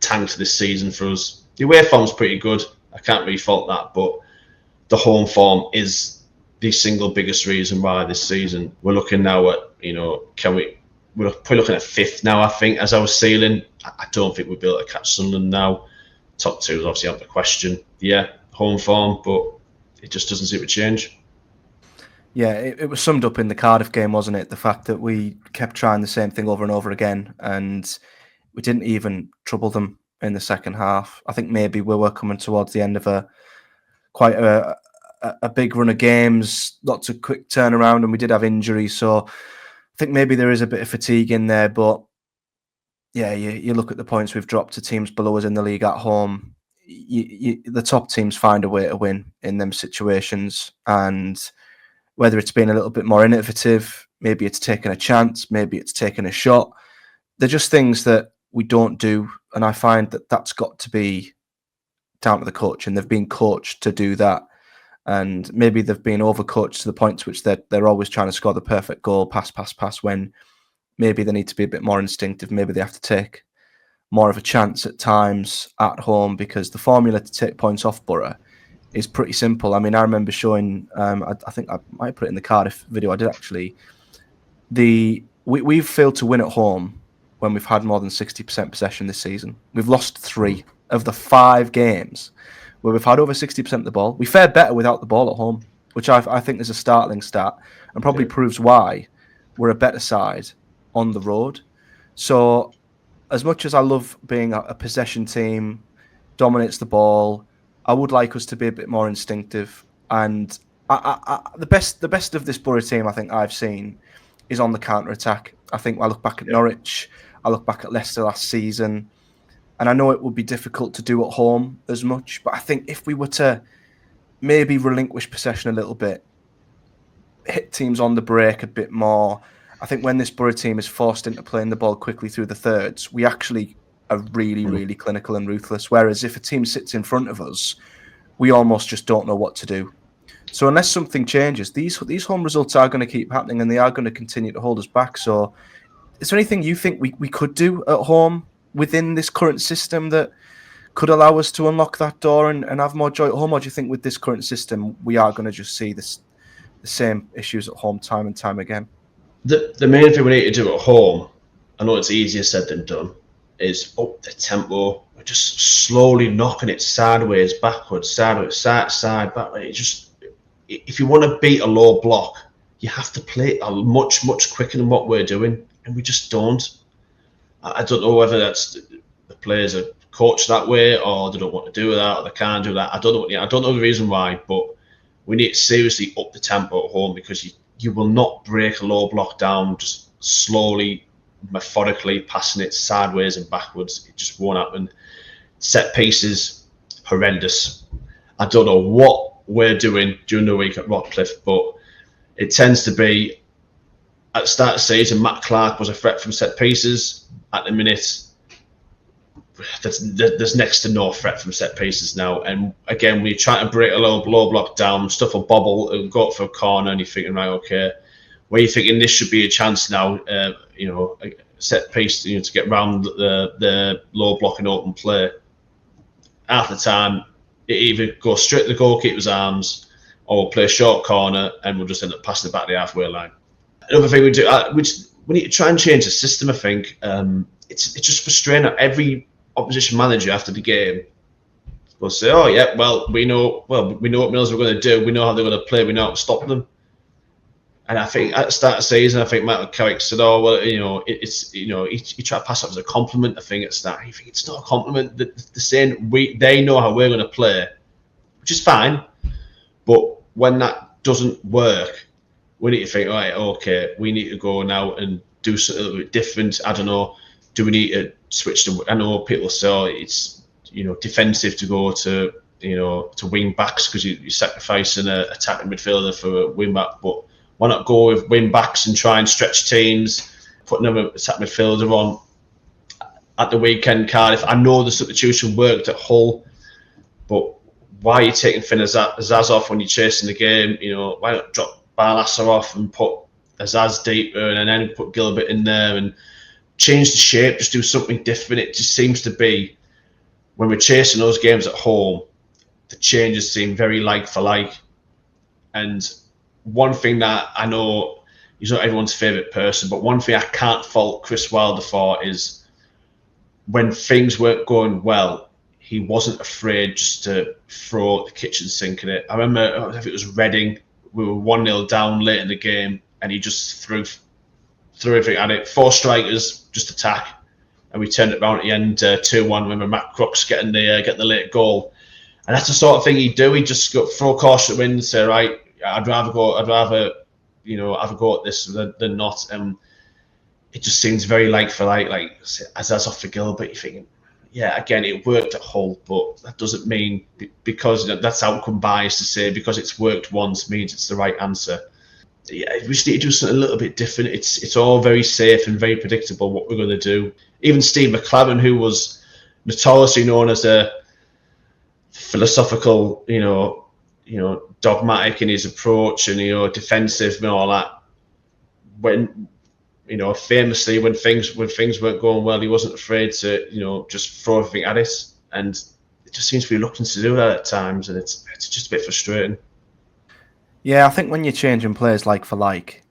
tanked this season for us. The away form's pretty good. I can't really fault that, but the home form is the single biggest reason why this season we're looking now at, we're probably looking at 5th now, I think, as our ceiling. I don't think we'll be able to catch Sunderland now. Top two is obviously out of the question. Yeah, home form, but it just doesn't seem to change. Yeah, it was summed up in the Cardiff game, wasn't it? The fact that we kept trying the same thing over and over again, and we didn't even trouble them in the second half. I think maybe we were coming towards the end of quite a big run of games, lots of quick turnaround, and we did have injuries. So I think maybe there is a bit of fatigue in there. But yeah, you look at the points we've dropped to teams below us in the league at home. The top teams find a way to win in them situations, and whether it's been a little bit more innovative, maybe it's taking a chance, maybe it's taking a shot. They're just things that we don't do, and I find that that's got to be down to the coach, and they've been coached to do that. And maybe they've been overcoached to the point to which they're always trying to score the perfect goal, pass, when maybe they need to be a bit more instinctive. Maybe they have to take more of a chance at times at home, because the formula to take points off Boro is pretty simple. I mean, I remember showing, I think I might put it in the Cardiff video. I did actually. We've failed to win at home when we've had more than 60% possession this season. We've lost 3 of the 5 games where we've had over 60% of the ball. We fared better without the ball at home, which I think is a startling stat and probably proves why we're a better side on the road. So as much as I love being a possession team, dominates the ball, I would like us to be a bit more instinctive. And the best of this Boro team I think I've seen is on the counter-attack. I think I look back at Norwich, I look back at Leicester last season, and I know it would be difficult to do at home as much, but I think if we were to maybe relinquish possession a little bit, hit teams on the break a bit more, I think when this Boro team is forced into playing the ball quickly through the thirds, we actually are really, really clinical and ruthless. Whereas if a team sits in front of us, we almost just don't know what to do. So unless something changes, these home results are going to keep happening, and they are going to continue to hold us back. So is there anything you think we could do at home within this current system that could allow us to unlock that door and have more joy at home? Or do you think with this current system, we are going to just see the same issues at home time and time again? The main thing we need to do at home, I know it's easier said than done, is up the tempo. We're just slowly knocking it sideways, backwards, sideways, side, back. If you want to beat a low block, you have to play it much quicker than what we're doing, and we just don't. I don't know whether that's the players are coached that way, or they don't want to do that, or they can't do that. I don't know the reason why, but we need to seriously up the tempo at home, because you will not break a low block down just slowly, methodically passing it sideways and backwards. It just won't happen. Set pieces, horrendous. I don't know what we're doing during the week at Rockcliffe, but it tends to be at the start of the season, Matt Clark was a threat from set pieces. At the minute, there's next to no threat from set pieces now. And again, when you're trying to break a low block down, stuff will bobble and go up for a corner, and you're thinking, right, okay, where you're thinking this should be a chance now, a set piece, to get round the low block and open play. Half the time, it either goes straight to the goalkeeper's arms, or we'll play a short corner and we'll just end up passing it back the halfway line. Another thing we do, which we need to try and change the system. I think it's just frustrating. Every opposition manager after the game will say, "Oh yeah, we know what Mills are going to do. We know how they're going to play. We know how to stop them." And I think at the start of the season, I think Michael Carrick said, "Oh well, he tried to pass it as a compliment." I think at the start, I think it's not a compliment. They're saying they know how we're going to play, which is fine. But when that doesn't work, we need to think, all right, okay, we need to go now and do something a little bit different. I don't know. Do we need to switch to? I know people say it's defensive to go to to wing backs because you're sacrificing an attacking midfielder for a wing back, but why not go with wing backs and try and stretch teams, putting another attacking midfielder on at the weekend, Cardiff? I know the substitution worked at Hull, but why are you taking Finn Azaz off when you're chasing the game? Why not drop Barlasser off and put Azaz deeper and then put Gilbert in there and change the shape, just do something different? It just seems to be, when we're chasing those games at home, the changes seem very like for like. And one thing that I know, he's not everyone's favourite person, but one thing I can't fault Chris Wilder for is when things weren't going well, he wasn't afraid just to throw the kitchen sink in it. I remember, if it was Reading, we were 1-0 down late in the game, and he just threw everything at it. 4 strikers, just attack, and we turned it around at the end, 2-1. Remember Matt Crooks getting the late goal, and that's the sort of thing he'd do. He'd just throw caution to the wind and say, right, I'd rather go have a go at this than not. And it just seems very like for like as that's off for Gilbert. You're thinking, yeah, again, it worked at Hull, but that doesn't mean, because that's outcome bias to say because it's worked once means it's the right answer. Yeah, we just need to do something a little bit different. It's all very safe and very predictable what we're going to do. Even Steve McLaren, who was notoriously known as a philosophical, dogmatic in his approach and defensive and all that, when famously when things weren't going well, he wasn't afraid to just throw everything at it, and it just seems to be looking to do that at times, and it's just a bit frustrating. Yeah, I think when you're changing players like for like,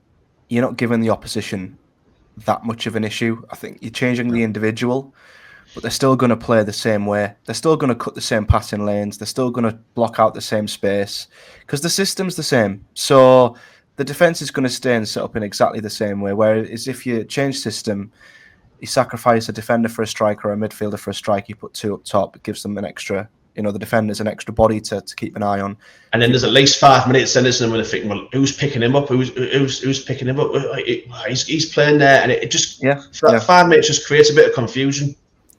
you're not giving the opposition that much of an issue. I think you're changing the individual, but they're still going to play the same way. They're still going to cut the same passing lanes. They're still going to block out the same space because the system's the same. So the defence is going to stay and set up in exactly the same way. Whereas if you change system, you sacrifice a defender for a striker or a midfielder for a strike, you put 2 up top, it gives them an extra, the defender's an extra body to keep an eye on. And then there's at least 5 minutes, and there's someone thinking, well, who's picking him up? Who's picking him up? He's playing there, and it just 5 minutes just creates a bit of confusion.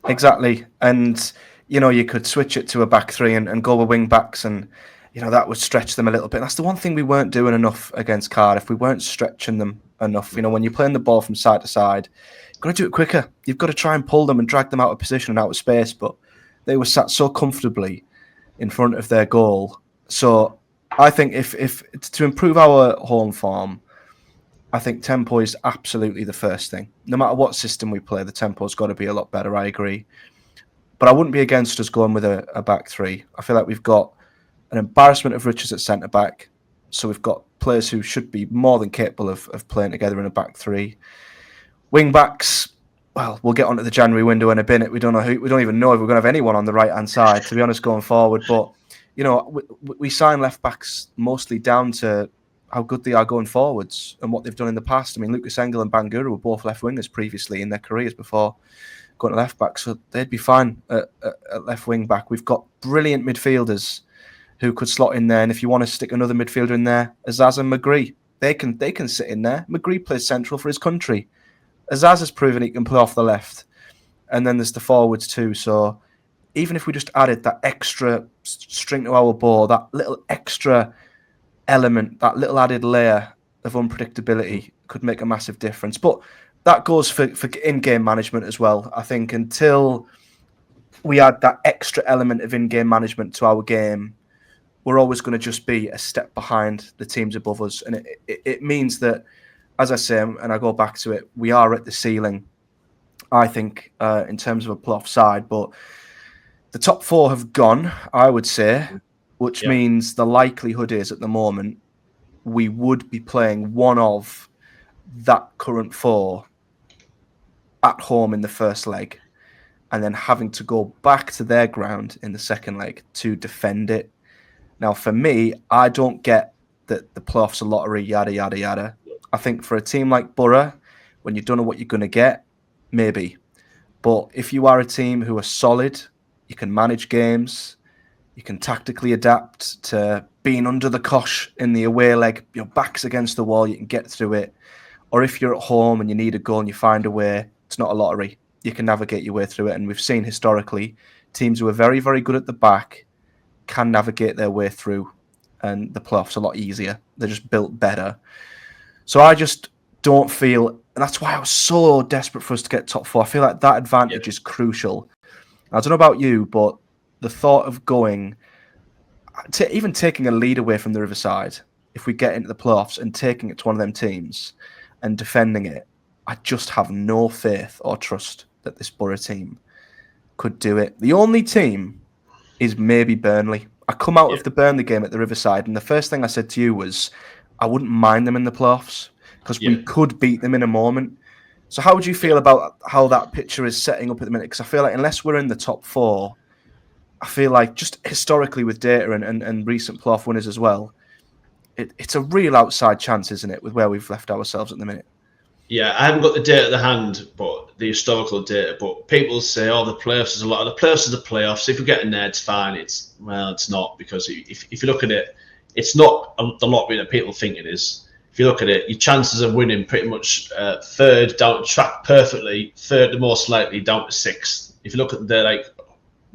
Exactly, and you could switch it to a back 3 and go with wing backs, and that would stretch them a little bit. That's the one thing we weren't doing enough against Cardiff. We weren't stretching them enough. When you're playing the ball from side to side, you've got to do it quicker. You've got to try and pull them and drag them out of position and out of space, but they were sat so comfortably in front of their goal. So I think if to improve our home form, I think tempo is absolutely the first thing. No matter what system we play, the tempo's got to be a lot better, I agree. But I wouldn't be against us going with a back 3. I feel like we've got an embarrassment of riches at centre-back, so we've got players who should be more than capable of playing together in a back 3. Wing-backs, well, we'll get onto the January window in a minute. We don't even know if we're going to have anyone on the right-hand side, to be honest, going forward. But, we sign left-backs mostly down to how good they are going forwards and what they've done in the past. I mean, Lucas Engel and Bangura were both left wingers previously in their careers before going to left back, so they'd be fine at left wing back. We've got brilliant midfielders who could slot in there, and if you want to stick another midfielder in there, Azaz and McGree, they can sit in there. McGree plays central for his country. Azaz has proven he can play off the left, and then there's the forwards too. So even if we just added that extra string to our bow, that little extra element, that little added layer of unpredictability could make a massive difference. But that goes for in-game management as well. I think until we add that extra element of in-game management to our game, we're always going to just be a step behind the teams above us. And it means that, as I say, and I go back to it, we are at the ceiling, I think, in terms of a playoff side. But the top four have gone, I would say, which means the likelihood is at the moment we would be playing one of that current four at home in the first leg and then having to go back to their ground in the second leg to defend it. Now, for me, I don't get that the playoffs are lottery, yada, yada, yada. I think for a team like Boro, when you don't know what you're going to get, maybe. But if you are a team who are solid, you can manage games, you can tactically adapt to being under the cosh in the away leg, your back's against the wall, you can get through it. Or if you're at home and you need a goal and you find a way, it's not a lottery. You can navigate your way through it. And we've seen historically, teams who are very, very good at the back can navigate their way through, and the playoffs a lot easier. They're just built better. So I just don't feel, and that's why I was so desperate for us to get top four. I feel like that advantage is crucial. I don't know about you, but the thought of going, even taking a lead away from the Riverside, if we get into the playoffs and taking it to one of them teams and defending it, I just have no faith or trust that this Boro team could do it. The only team is maybe Burnley. I come out of the Burnley game at the Riverside, and the first thing I said to you was I wouldn't mind them in the playoffs because we could beat them in a moment. So how would you feel about how that picture is setting up at the minute? Because I feel like unless we're in the top four, I feel like just historically with data and recent playoff winners as well, it's a real outside chance, isn't it, with where we've left ourselves at the minute? Yeah, I haven't got the data at the hand, but the historical data. But people say, "Oh, the playoffs is a lot of the playoffs are the playoffs. If we get in there, it's fine." It's not, because if you look at it, it's not the lottery that people think it is. If you look at it, your chances of winning pretty much third down track perfectly, third the most likely down to sixth. If you look at the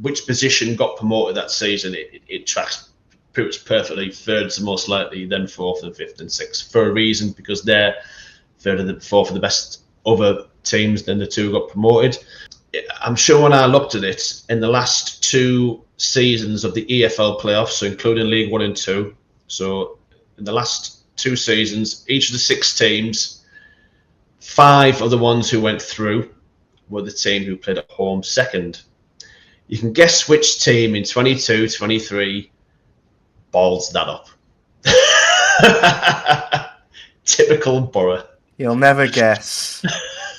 which position got promoted that season, it tracks pretty much perfectly. Third's the most likely, then fourth and fifth and sixth for a reason, because they're third and fourth are the best other teams than the two who got promoted. I'm sure when I looked at it, in the last two seasons of the EFL playoffs, so including League 1 and 2, so in the last two seasons, each of the 6 teams, 5 of the ones who went through were the team who played at home second. You can guess which team in 22-23 balls that up. Typical Boro. You'll never guess.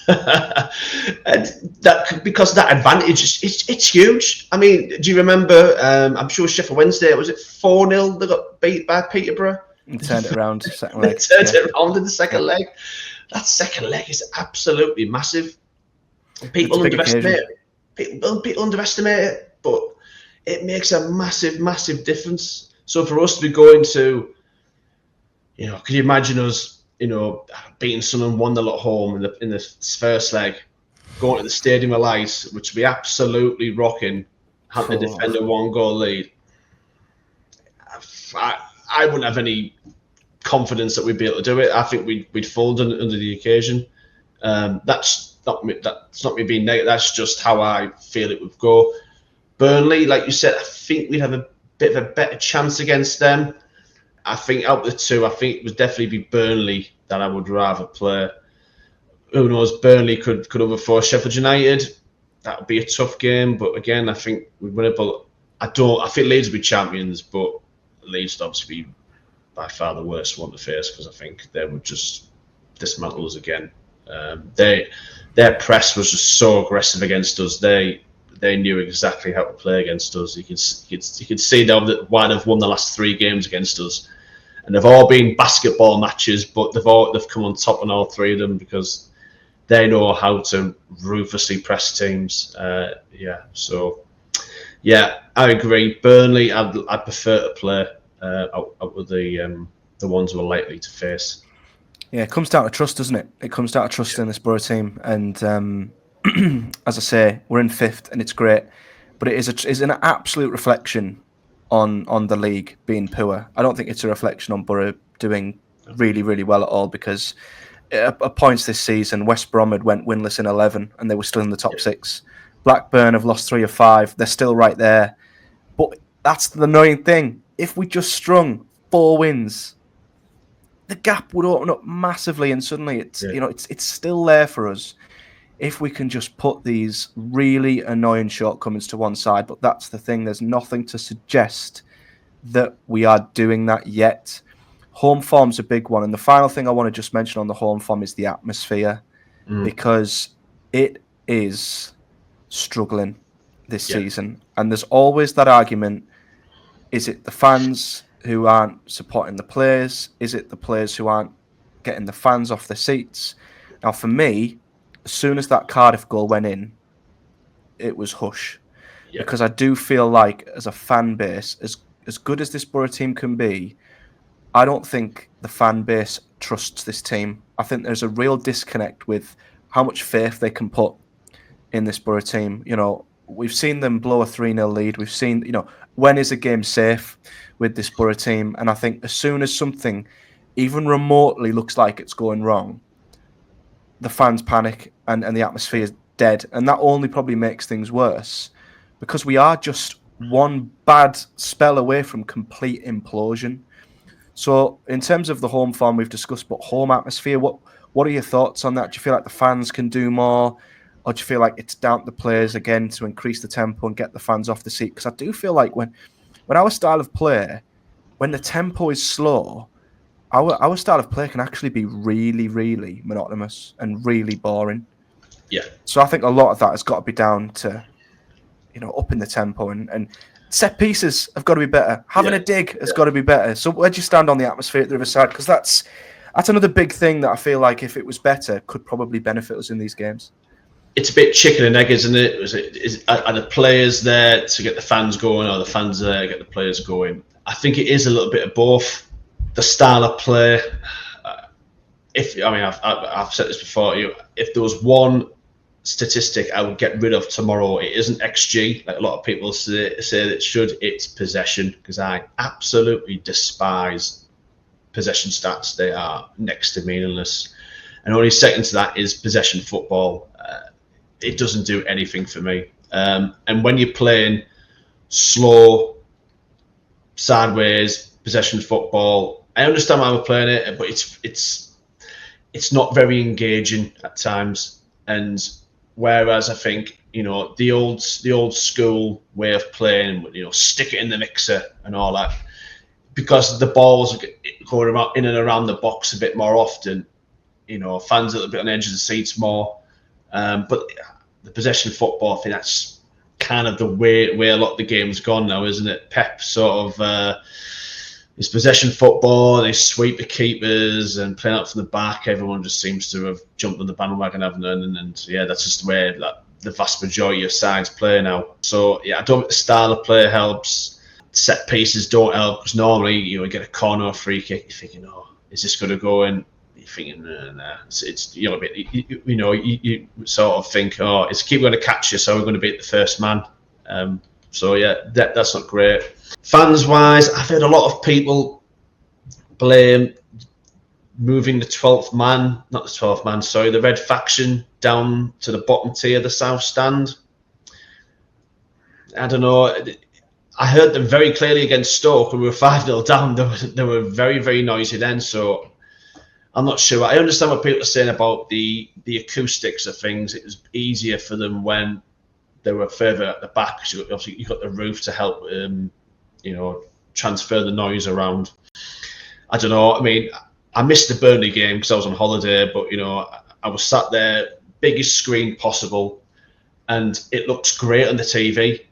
And that, because that advantage it's huge. I mean, do you remember? I'm sure Sheffield Wednesday, was it 4-0? They got beat by Peterborough. And turned it around second leg. Turned it around in the second leg. That second leg is absolutely massive. People underestimate it. People underestimate it, but it makes a massive, massive difference. So for us to be going to, could you imagine us, beating Sunderland 1-0 at home in the first leg, going to the Stadium of Light, which would be absolutely rocking, having to defend a 1-goal lead. I wouldn't have any confidence that we'd be able to do it. I think we'd fold under the occasion. That's not me being negative. That's just how I feel it would go. Burnley, like you said, I think we'd have a bit of a better chance against them. I think out of the two, I think it would definitely be Burnley that I would rather play. Who knows? Burnley could overthrow Sheffield United. That would be a tough game, but again, I think we'd win it. But I think Leeds would be champions, but Leeds would obviously be by far the worst one to face, because I think they would just dismantle us again. Their press was just so aggressive against us. They knew exactly how to play against us. You could see why they've won the last 3 games against us, and they've all been basketball matches, but they've come on top on all 3 of them, because they know how to ruthlessly press teams. So I agree. Burnley, I'd prefer to play out with the ones who are likely to face. Yeah, it comes down to trust, doesn't it? It comes down to trust in this Boro team, and as I say, we're in 5th, and it's great, but it is an absolute reflection on the league being poor. I don't think it's a reflection on Boro doing really, really well at all, because at points this season, West Brom had went winless in 11 and they were still in the top 6. Blackburn have lost 3 of 5. They're still right there. But that's the annoying thing. If we just strung 4 wins, the gap would open up massively, and suddenly it's still there for us if we can just put these really annoying shortcomings to one side. But that's the thing. There's nothing to suggest that we are doing that yet. Home form's a big one. And the final thing I want to just mention on the home form is the atmosphere, because it is struggling this season. And there's always that argument. Is it the fans who aren't supporting the players? Is it the players who aren't getting the fans off the seats? Now, for me, as soon as that Cardiff goal went in, it was hush. Because I do feel like, as a fan base, as good as this Boro team can be, I don't think the fan base trusts this team. I think there's a real disconnect with how much faith they can put in this Boro team. We've seen them blow a 3-0 lead. We've seen, when is a game safe with this Boro team? And I think as soon as something even remotely looks like it's going wrong, the fans panic and the atmosphere is dead. And that only probably makes things worse, because we are just one bad spell away from complete implosion. So in terms of the home form, we've discussed, but home atmosphere, what are your thoughts on that? Do you feel like the fans can do more? Or do you feel like it's down to the players again to increase the tempo and get the fans off the seat? Because I do feel like when our style of play, when the tempo is slow, our style of play can actually be really, really monotonous and really boring. Yeah. So I think a lot of that has got to be down to, upping the tempo, and set pieces have got to be better. Having a dig has got to be better. So where do you stand on the atmosphere at the Riverside? Because that's another big thing that I feel like, if it was better, could probably benefit us in these games. It's a bit chicken and egg, isn't it? Are the players there to get the fans going, or the fans there to get the players going? I think it is a little bit of both. The style of play. I've said this before. If there was one statistic I would get rid of tomorrow, it isn't XG, like a lot of people say that it should. It's possession, because I absolutely despise possession stats. They are next to meaningless. And only second to that is possession football. It doesn't do anything for me. And when you're playing slow, sideways possession football, I understand why we're playing it, but it's not very engaging at times. And whereas I think, the old school way of playing, stick it in the mixer and all that, because the balls are going around, in and around the box a bit more often, fans a little bit on the edge of the seats more. But the possession football, I think that's kind of the way a lot of the game's gone now, isn't it? Pep sort of it's possession football. They sweep the keepers and playing out from the back. Everyone just seems to have jumped on the bandwagon, haven't they? And that's just the way that the vast majority of sides play now. So I don't think the style of play helps. Set pieces don't help, because normally you get a corner or free kick, you're thinking, is this going to go in? You're thinking, nah. It's you sort of think, it's keep going to catch you, so we're going to beat the first man. That's not great. Fans wise, I've heard a lot of people blame moving the 12th man, not the 12th man, sorry, the red faction down to the bottom tier of the south stand. I don't know. I heard them very clearly against Stoke when we were 5-0 down. They were very, very noisy then, so I'm not sure. I understand what people are saying about the acoustics of things. It was easier for them when they were further at the back, because obviously you got the roof to help, transfer the noise around. I don't know. I mean, I missed the Burnley game because I was on holiday, but I was sat there, biggest screen possible, and it looks great on the TV.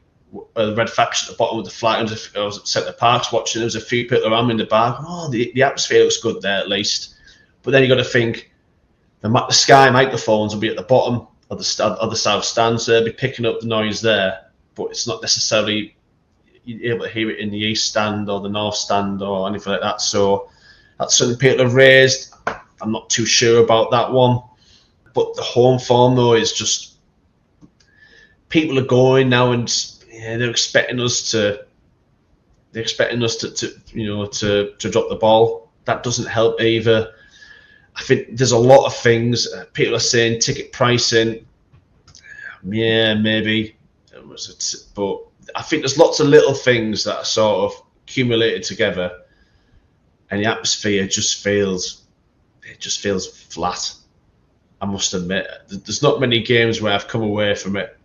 The red faction at the bottom of the flat. I was at Centre Parks watching. There was a few people around me in the bar. The atmosphere looks good there at least. But then you got to think the Sky microphones will be at the bottom of the south stand, so they'll be picking up the noise there. But it's not necessarily you're able to hear it in the east stand or the north stand or anything like that. So that's something people have raised. I'm not too sure about that one. But the home form though is just, people are going now and they're expecting us to drop the ball. that doesn't help either. I think there's a lot of things. People are saying ticket pricing. Yeah, maybe. But I think there's lots of little things that are sort of accumulated together, and the atmosphere just feels flat. I must admit, there's not many games where I've come away from it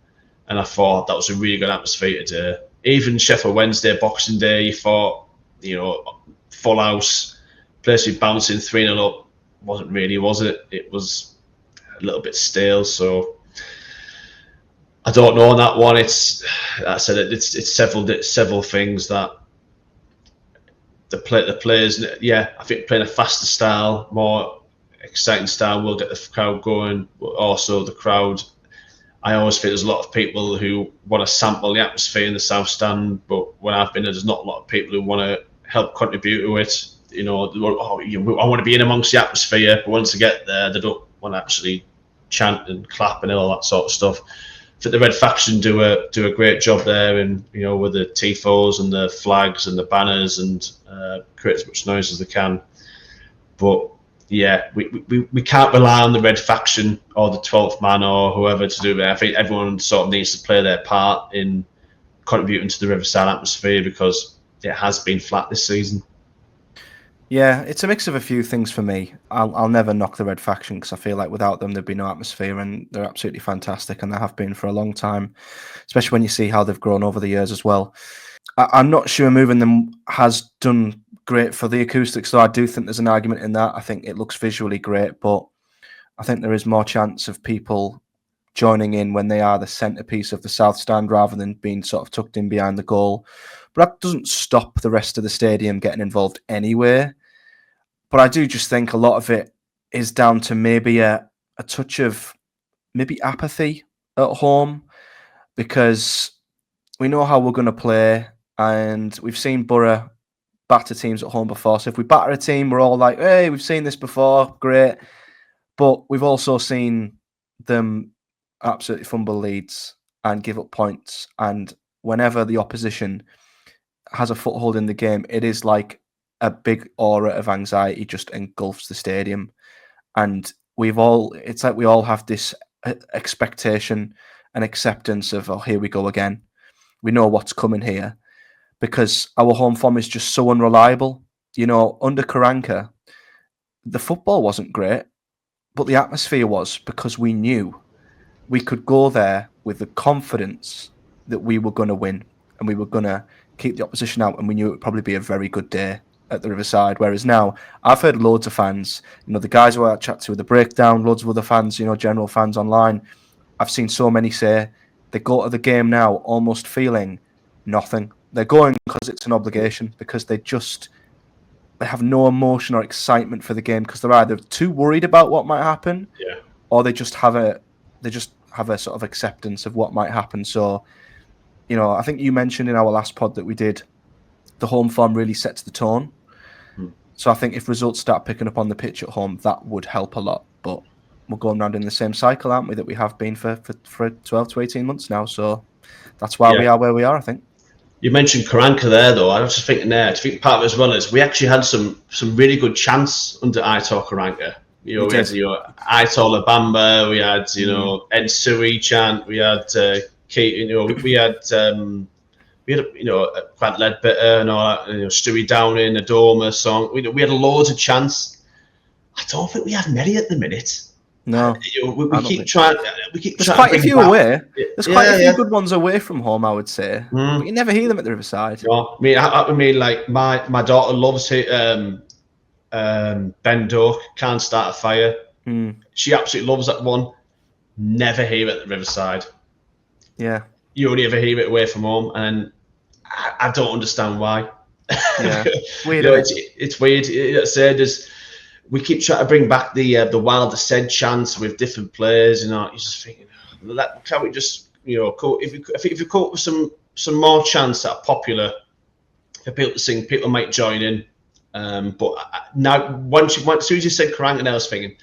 and I thought that was a really good atmosphere today. Even Sheffield Wednesday, Boxing Day, you thought, full house, place be bouncing 3-0 up. Wasn't really, was it? It was a little bit stale. So I don't know on that one. It's several things that the players. Yeah, I think playing a faster style, more exciting style will get the crowd going. But also the crowd. I always think there's a lot of people who want to sample the atmosphere in the South Stand, but when I've been there, there's not a lot of people who want to help contribute to it. I want to be in amongst the atmosphere, but once they get there, they don't want to actually chant and clap and all that sort of stuff. I think the Red Faction do a great job there, and with the tifos and the flags and the banners, and create as much noise as they can. But yeah, we can't rely on the Red Faction or the 12th man or whoever to do it. I think everyone sort of needs to play their part in contributing to the Riverside atmosphere, because it has been flat this season. Yeah, it's a mix of a few things for me. I'll never knock the Red Faction, because I feel like without them there'd be no atmosphere, and they're absolutely fantastic, and they have been for a long time, especially when you see how they've grown over the years as well. I'm not sure moving them has done great for the acoustics, so I do think there's an argument in that. I think it looks visually great, but I think there is more chance of people joining in when they are the centrepiece of the South Stand rather than being sort of tucked in behind the goal. But that doesn't stop the rest of the stadium getting involved anyway. But I do just think a lot of it is down to maybe a touch of maybe apathy at home, because we know how we're going to play, and we've seen Boro batter teams at home before. So if we batter a team, we're all like, hey, we've seen this before, great. But we've also seen them absolutely fumble leads and give up points. And whenever the opposition has a foothold in the game, it is like a big aura of anxiety just engulfs the stadium. And it's like we all have this expectation and acceptance of, oh, here we go again. We know what's coming here, because our home form is just so unreliable. Under Carrick, the football wasn't great, but the atmosphere was, because we knew we could go there with the confidence that we were going to win and we were going to keep the opposition out, and we knew it would probably be a very good day at the Riverside. Whereas now, I've heard loads of fans, the guys who I chat to with the breakdown, loads of other fans, general fans online, I've seen so many say they go to the game now almost feeling nothing. They're going because it's an obligation, because they have no emotion or excitement for the game, because they're either too worried about what might happen, or they just have a sort of acceptance of what might happen. So, I think you mentioned in our last pod that we did, the home form really sets the tone. So I think if results start picking up on the pitch at home, that would help a lot. But we're going around in the same cycle, aren't we, that we have been for 12 to 18 months now. So that's why we are where we are, I think. You mentioned Carrick there, though. I was just thinking there, I think part of it as well is we actually had some really good chants under Aitor Carrick. We had Aitor Labamba, we had Ed Sui chant, we had we had Quad Ledbetter and all that, Stewie Downing, a Doma song. We had loads of chants. I don't think we have many at the minute. No, we keep trying. There's quite a few away. There's quite a few good ones away from home, I would say. But you never hear them at the Riverside. No, I mean, like my daughter loves it. Ben Doak, Can't Start a Fire. She absolutely loves that one. Never hear it at the Riverside. Yeah, you only ever hear it away from home, and I don't understand why. Yeah, weird. It's weird. We keep trying to bring back the Wilder Said chants with different players. You're just thinking, can we just if you come up with some more chants that are popular for people to sing, people might join in. But now once as soon as you said Carrick, I was thinking,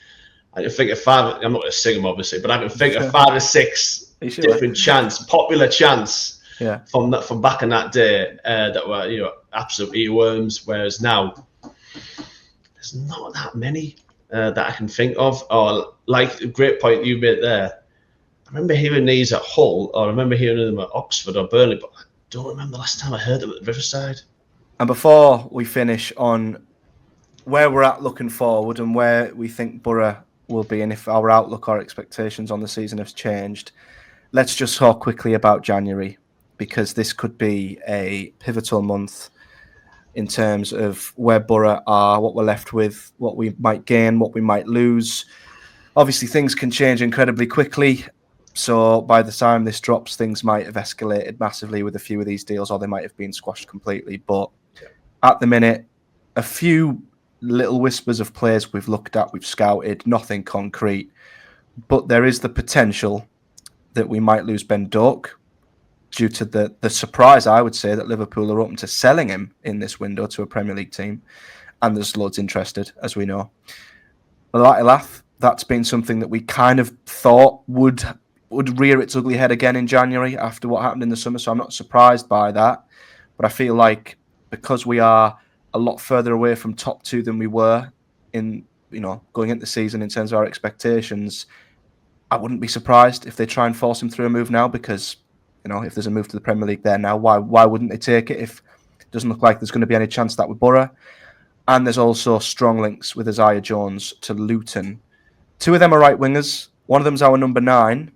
I can think of five. I'm not going to sing them obviously, but I can think of 5 or 6 different chants, popular chants. Yeah. From back in that day that were absolute earworms. Whereas now, there's not that many that I can think of. Or like a great point you made there. I remember hearing these at Hull, or I remember hearing them at Oxford or Burnley, but I don't remember the last time I heard them at Riverside. And before we finish on where we're at looking forward and where we think Boro will be, and if our outlook or expectations on the season has changed, let's just talk quickly about January, because this could be a pivotal month in terms of where Boro are, what we're left with, what we might gain, what we might lose. Obviously, things can change incredibly quickly. So by the time this drops, things might have escalated massively with a few of these deals, or they might have been squashed completely. But at the minute, a few little whispers of players we've looked at, we've scouted, nothing concrete. But there is the potential that we might lose Ben Doak due to the surprise, I would say, that Liverpool are open to selling him in this window to a Premier League team. And there's loads interested, as we know. Lath, that's been something that we kind of thought would rear its ugly head again in January after what happened in the summer. So I'm not surprised by that. But I feel like because we are a lot further away from top two than we were in, going into the season in terms of our expectations, I wouldn't be surprised if they try and force him through a move now, because, if there's a move to the Premier League there now, why wouldn't they take it if it doesn't look like there's going to be any chance that with Boro? And there's also strong links with Isaiah Jones to Luton. Two of them are right wingers. One of them's our number 9.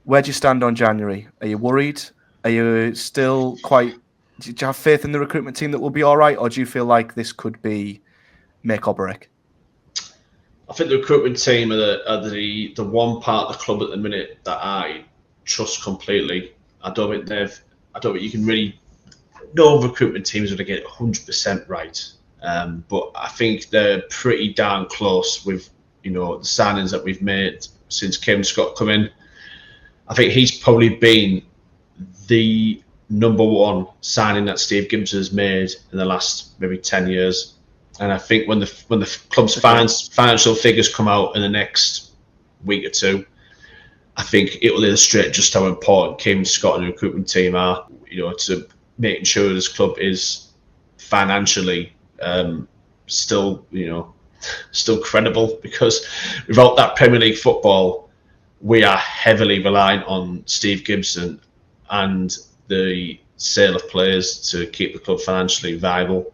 Where do you stand on January? Are you worried? Are you still do you have faith in the recruitment team that will be all right? Or do you feel like this could be make or break? I think the recruitment team are the one part of the club at the minute that I trust completely. I don't think you can really, no recruitment teams are going to get 100% right. But I think they're pretty darn close with, the signings that we've made since Kim Scott come in. I think he's probably been the number one signing that Steve Gibson has made in the last maybe 10 years. And I think when the club's financial figures come out in the next week or two, I think it will illustrate just how important Kim Scott and the recruitment team are, to making sure this club is financially still credible, because without that Premier League football, we are heavily reliant on Steve Gibson and the sale of players to keep the club financially viable.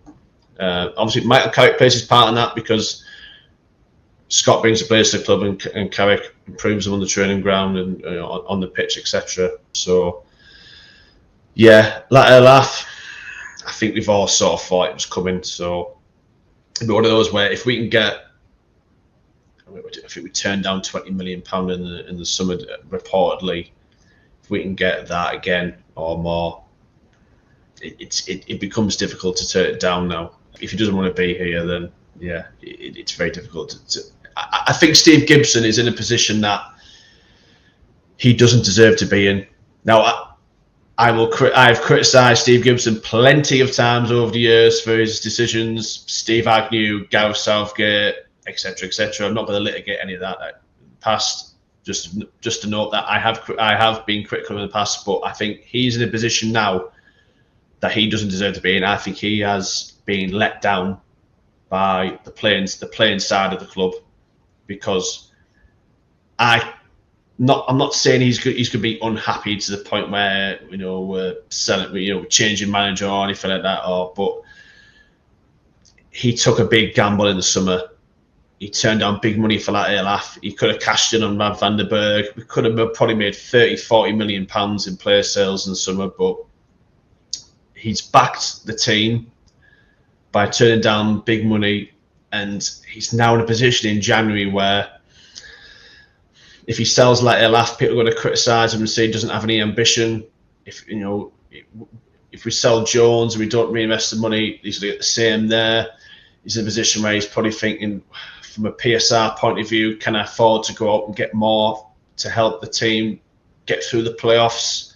Obviously, Michael Carrick plays his part in that, because Scott brings the players to the club and Carrick improves them on the training ground and on the pitch, etc. So, yeah, laugh. I think we've all sort of thought it was coming. So, it'll be one of those where if we can get, I think we turned down £20 million in the summer reportedly. If we can get that again or more, it becomes difficult to turn it down now. If he doesn't want to be here, then yeah, it's very difficult I think Steve Gibson is in a position that he doesn't deserve to be in. Now, I've criticised Steve Gibson plenty of times over the years for his decisions. Steve Agnew, Gareth Southgate, etc., etc. I'm not going to litigate any of that in the past. Just to note that I have been critical in the past, but I think he's in a position now that he doesn't deserve to be in. I think he has been let down by the playing side of the club, because I'm not saying he's going to be unhappy to the point where we're selling, changing manager or anything like that. But he took a big gamble in the summer. He turned down big money for that Lath. He could have cashed in on Van der Berg. We could have probably made 30-40 million pounds in player sales in the summer, but he's backed the team by turning down big money, and he's now in a position in January where if he sells like Lath, people are going to criticise him and say he doesn't have any ambition. If we sell Jones and we don't reinvest the money, he's going to get the same there. He's in a position where he's probably thinking, from a PSR point of view, can I afford to go out and get more to help the team get through the playoffs?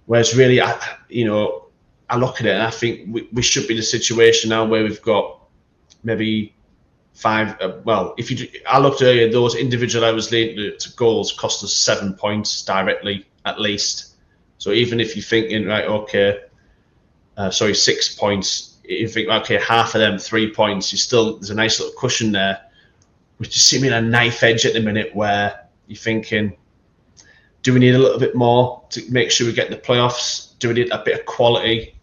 Whereas really, I look at it and I think we should be in a situation now where we've got maybe 5. I looked earlier, those individual hours leading to goals cost us 7 points directly, at least. So even if you're thinking, right, okay, 6 points, you think, okay, half of them 3 points, there's a nice little cushion there. We just seem in a knife edge at the minute where you're thinking, do we need a little bit more to make sure we get in the playoffs? Do we need a bit of quality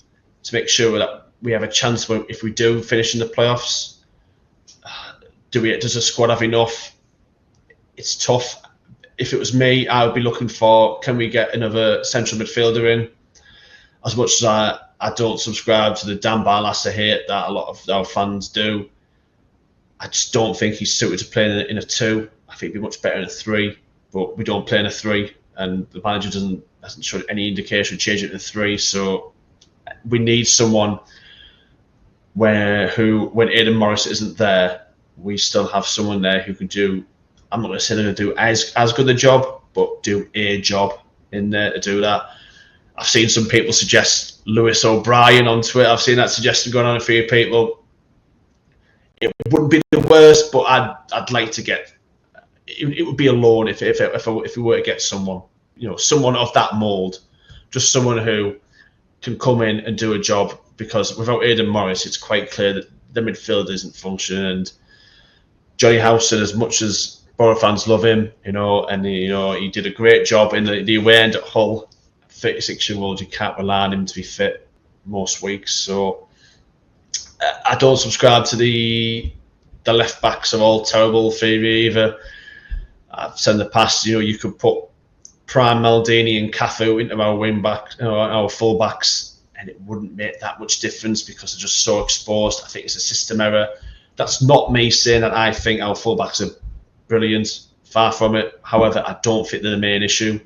to make sure that we have a chance if we do finish in the playoffs? Does the squad have enough? It's tough. If it was me, I would be looking for, can we get another central midfielder in? As much as I don't subscribe to the Dan Barlaser hate that a lot of our fans do, I just don't think he's suited to playing in a 2. I think he'd be much better in a 3, but we don't play in a 3, and the manager hasn't showed any indication of changing it to 3. So we need someone when Aidan Morris isn't there, we still have someone there who can do. I'm not going to say they're going to do as good a job, but do a job in there to do that. I've seen some people suggest Lewis O'Brien on Twitter. I've seen that suggestion going on a few people. It wouldn't be the worst, but I'd like to get. It would be a loan if we were to get someone, someone of that mould, just someone who can come in and do a job. Because without Aidan Morris, it's quite clear that the midfield isn't functioning. And Johnny Howson, as much as Boro fans love him, and he did a great job in the away end at Hull. 36-year-old, you can't rely on him to be fit most weeks. So I don't subscribe to the left backs are all terrible theory either. I've said in the past, you could put Prime Maldini and Cafu into our wing back, our full backs, and it wouldn't make that much difference because they're just so exposed. I think it's a system error. That's not me saying that I think our full backs are brilliant. Far from it. However, I don't think they're the main issue.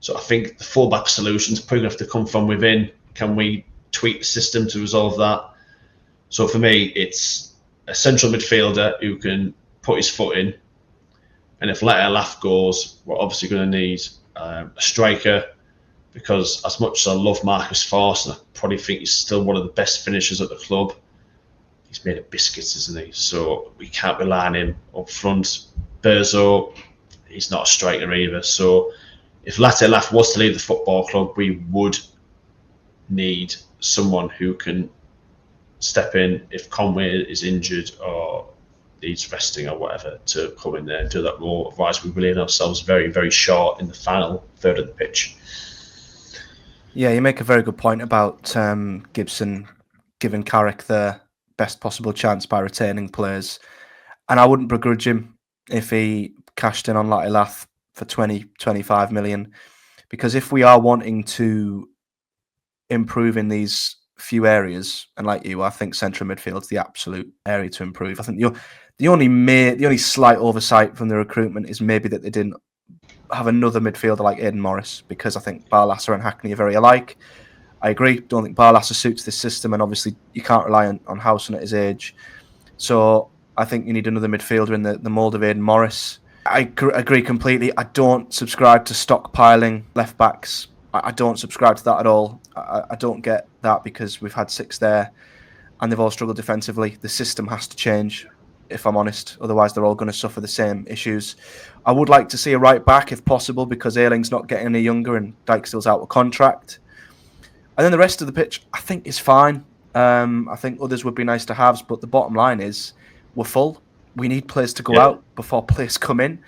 So I think the full-back solutions probably going to have to come from within. Can we tweak the system to resolve that? So for me, it's a central midfielder who can put his foot in. And if Let Her Laugh goes, we're obviously going to need a striker, because as much as I love Marcus Forss, and I probably think he's still one of the best finishers at the club, he's made of biscuits, isn't he? So we can't rely on him up front. Berzo, he's not a striker either. So if Let Her Laugh was to leave the football club, we would need someone who can step in if Conway is injured or needs resting or whatever, to come in there and do that role. Otherwise, we leave ourselves very, very short in the final third of the pitch. Yeah, you make a very good point about Gibson giving Carrick the best possible chance by retaining players. And I wouldn't begrudge him if he cashed in on Let Her Laugh for 20-25 million, because if we are wanting to improve in these few areas, and like you, I think central midfield's the absolute area to improve. I think the only slight oversight from the recruitment is maybe that they didn't have another midfielder like Aidan Morris, because I think Barlaser and Hackney are very alike. I agree. Don't think Barlaser suits this system, and obviously you can't rely on Howson at his age. So I think you need another midfielder in the mould of Aidan Morris. I agree completely. I don't subscribe to stockpiling left backs. I don't subscribe to that at all. I don't get that, because we've had 6 there and they've all struggled defensively. The system has to change, if I'm honest. Otherwise, they're all going to suffer the same issues. I would like to see a right back if possible, because Ayling's not getting any younger and Dykestill's out of contract. And then the rest of the pitch, I think, is fine. I think others would be nice to have, but the bottom line is we're full. We need players to go out before players come in.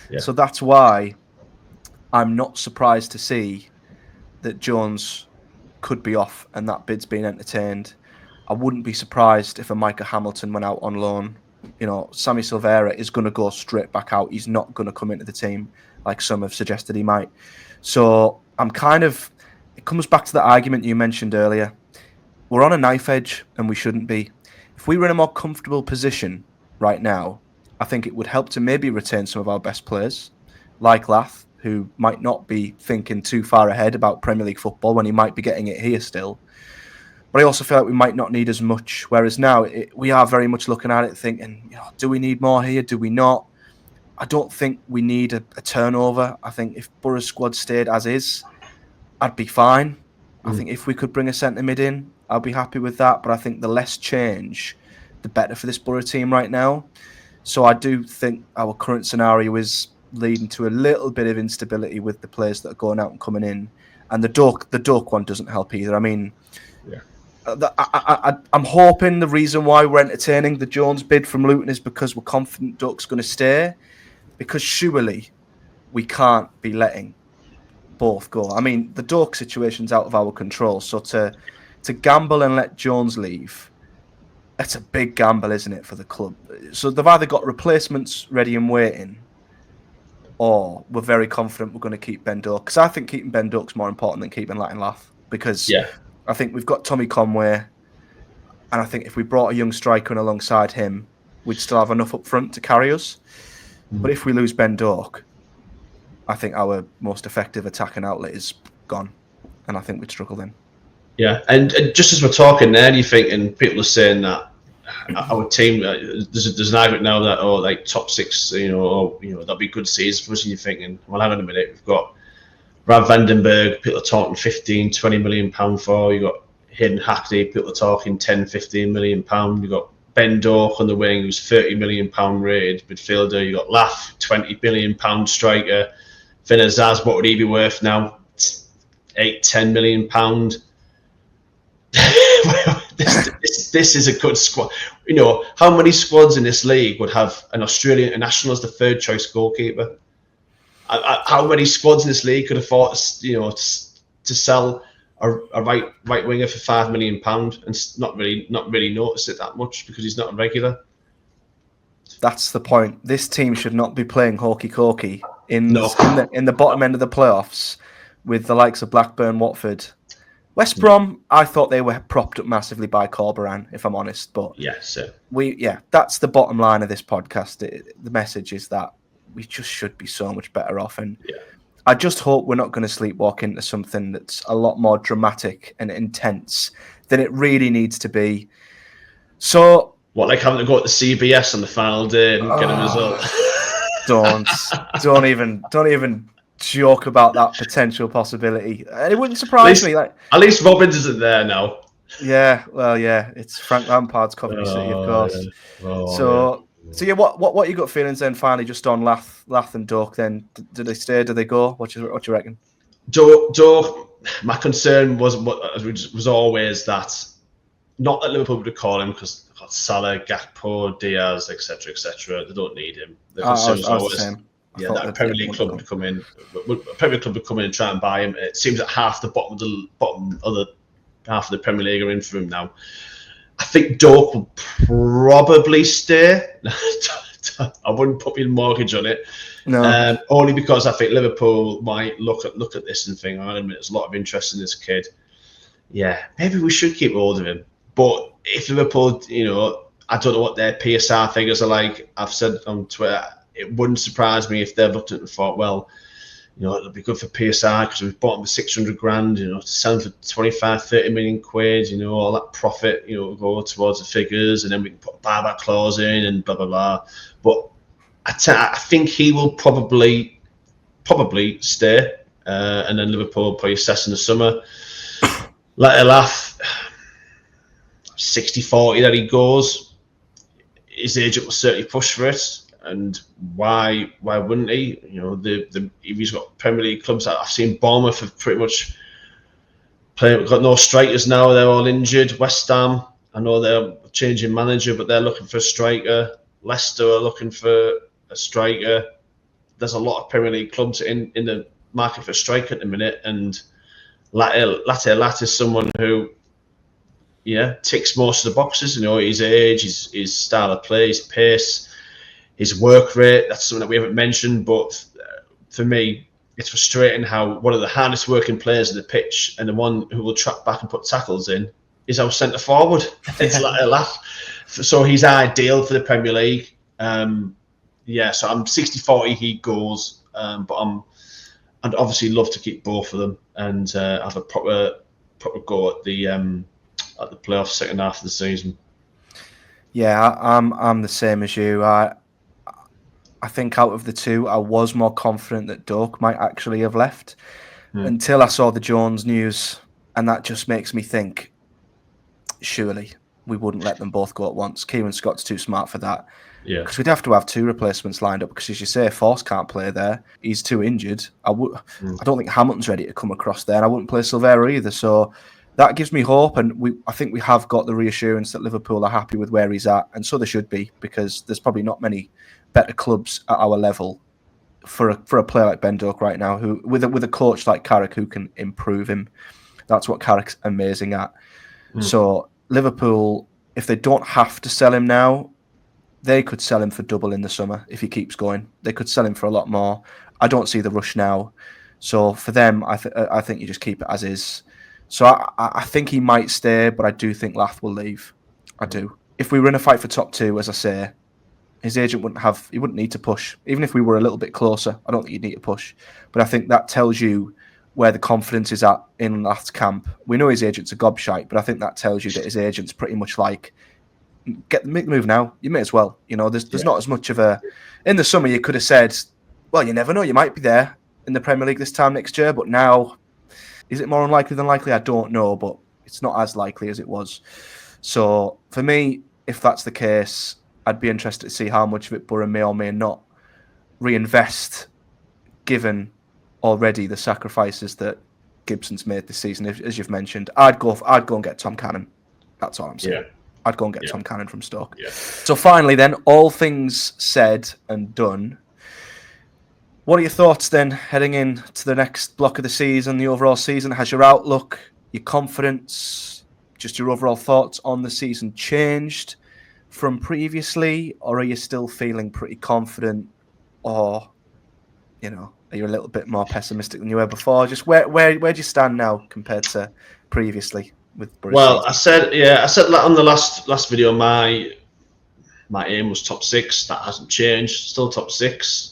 Yeah. So that's why I'm not surprised to see that Jones could be off and that bid's being entertained. I wouldn't be surprised if a Micah Hamilton went out on loan. Sammy Silvera is going to go straight back out. He's not going to come into the team like some have suggested he might. So it comes back to the argument you mentioned earlier. We're on a knife edge and we shouldn't be. If we were in a more comfortable position right now, I think it would help to maybe retain some of our best players, like Lath, who might not be thinking too far ahead about Premier League football when he might be getting it here still. But I also feel like we might not need as much, whereas now we are very much looking at it thinking, do we need more here? Do we not? I don't think we need a turnover. I think if Boro's squad stayed as is, I'd be fine. I think if we could bring a centre mid in, I'd be happy with that. But I think the less change, the better for this Boro team right now. So I do think our current scenario is leading to a little bit of instability with the players that are going out and coming in. And the Doak one doesn't help either. I mean, I'm hoping the reason why we're entertaining the Jones bid from Luton is because we're confident Duck's going to stay. Because surely we can't be letting both go. I mean, the Duck situation's out of our control. So to gamble and let Jones leave, that's a big gamble, isn't it, for the club? So they've either got replacements ready and waiting, or we're very confident we're going to keep Ben Doak. Because I think keeping Ben Doak's more important than keeping Latin Lath. Because I think we've got Tommy Conway, and I think if we brought a young striker in alongside him, we'd still have enough up front to carry us. But if we lose Ben Doak, I think our most effective attacking outlet is gone, and I think we'd struggle then. Yeah, and just as we're talking there, you think, and people are saying that our team, there's an argument now that like top six, that'll be good season for us. And you're thinking, well, hang on a minute, we've got Brad Vandenberg, people are talking 15, 20 million pound for. You got Hayden Hackney, people are talking 10, 15 million pound. You got Ben Doak on the wing, who's 30 million pound rated midfielder. You got Lath, 20 million pound striker. Vinna Zaz, what would he be worth now? 8, 10 million pound. This is a good squad. How many squads in this league would have an Australian international as the third choice goalkeeper? How many squads in this league could afford, to sell a right winger for £5 million and not really notice it that much because he's not a regular? That's the point. This team should not be playing hokey-cokey in the bottom end of the playoffs with the likes of Blackburn, Watford. West Brom, I thought they were propped up massively by Corberan, if I'm honest. But that's the bottom line of this podcast. The message is that we just should be so much better off. And I just hope we're not going to sleepwalk into something that's a lot more dramatic and intense than it really needs to be. So, what, like having to go to the CBS on the final day and get a result? Don't even joke about that potential possibility. It wouldn't surprise me. At least Robbins isn't there now. Yeah, well, yeah, it's Frank Lampard's Coventry City, of course. Yeah. What you got feelings then? Finally, just on Lath and Doak. Then, do they stay? Do they go? What you reckon? Doak. My concern was always that not that Liverpool would call him because they've got Salah, Gakpo, Diaz, etc., etc. They don't need him. The concern was always. Yeah, that a Premier League club would come in. A Premier League club would come in and try and buy him. It seems that half the bottom other half of the Premier League are in for him now. I think Doak will probably stay. I wouldn't put my mortgage on it. No. Only because I think Liverpool might look at this and think, there's a lot of interest in this kid. Yeah, maybe we should keep hold of him. But if Liverpool, I don't know what their PSR figures are like. I've said on Twitter, it wouldn't surprise me if they've looked at it and thought, well, it'll be good for PSR because we've bought him for 600 grand, to sell him for 25, 30 million quid, all that profit, will go towards the figures and then we can put a buyback clause in and blah, blah, blah. But I think he will probably stay and then Liverpool will probably assess in the summer. Let it laugh. 60-40 that he goes. His agent will certainly push for it. And why wouldn't he? If he's got Premier League clubs, I've seen Bournemouth have pretty much got no strikers now. They're all injured. West Ham, I know they're changing manager, but they're looking for a striker. Leicester are looking for a striker. There's a lot of Premier League clubs in the market for a striker at the minute, and Latte is someone who, ticks most of the boxes. His age, his style of play, his pace. His work rate, that's something that we haven't mentioned, but for me, it's frustrating how one of the hardest working players on the pitch and the one who will track back and put tackles in is our centre forward. It's like a laugh. So he's ideal for the Premier League. So I'm 60-40 he goes, but I'd obviously love to keep both of them and have a proper go at the playoff second half of the season. Yeah, I'm the same as you. I think out of the two, I was more confident that Doak might actually have left until I saw the Jones news. And that just makes me think, surely we wouldn't let them both go at once. Kieran Scott's too smart for that. Yeah. Because we'd have to have two replacements lined up. Because as you say, Force can't play there. He's too injured. I don't think Hamilton's ready to come across there. And I wouldn't play Silvera either. So that gives me hope, and I think we have got the reassurance that Liverpool are happy with where he's at, and so they should be, because there's probably not many better clubs at our level for a player like Ben Doak right now, who with a coach like Carrick who can improve him. That's what Carrick's amazing at. So Liverpool, if they don't have to sell him now, they could sell him for double in the summer if he keeps going. They could sell him for a lot more. I don't see the rush now. So for them, I think you just keep it as is. So I think he might stay, but I do think Lath will leave. I do. If we were in a fight for top 2, as I say, his agent wouldn't need to push. Even if we were a little bit closer, I don't think you'd need to push. But I think that tells you where the confidence is at in Lath's camp. We know his agent's a gobshite, but I think that tells you that his agent's pretty much like, make the move now. You may as well. There's not as much of a... In the summer, you could have said, well, you never know. You might be there in the Premier League this time next year, but now... Is it more unlikely than likely? I don't know, but it's not as likely as it was. So for me, if that's the case, I'd be interested to see how much of it Boro may or may not reinvest, given already the sacrifices that Gibson's made this season. As you've mentioned, I'd go and get Tom Cannon. That's all I'm saying. Yeah. I'd go and get Tom Cannon from Stoke. Yeah. So finally then, all things said and done, what are your thoughts then, heading in to the next block of the season, the overall season? Has your outlook, your confidence, just your overall thoughts on the season changed from previously? Or are you still feeling pretty confident? Or, are you a little bit more pessimistic than you were before? Just where do you stand now compared to previously with Boro? Well, I said that on the last video, my aim was top 6. That hasn't changed. Still top 6.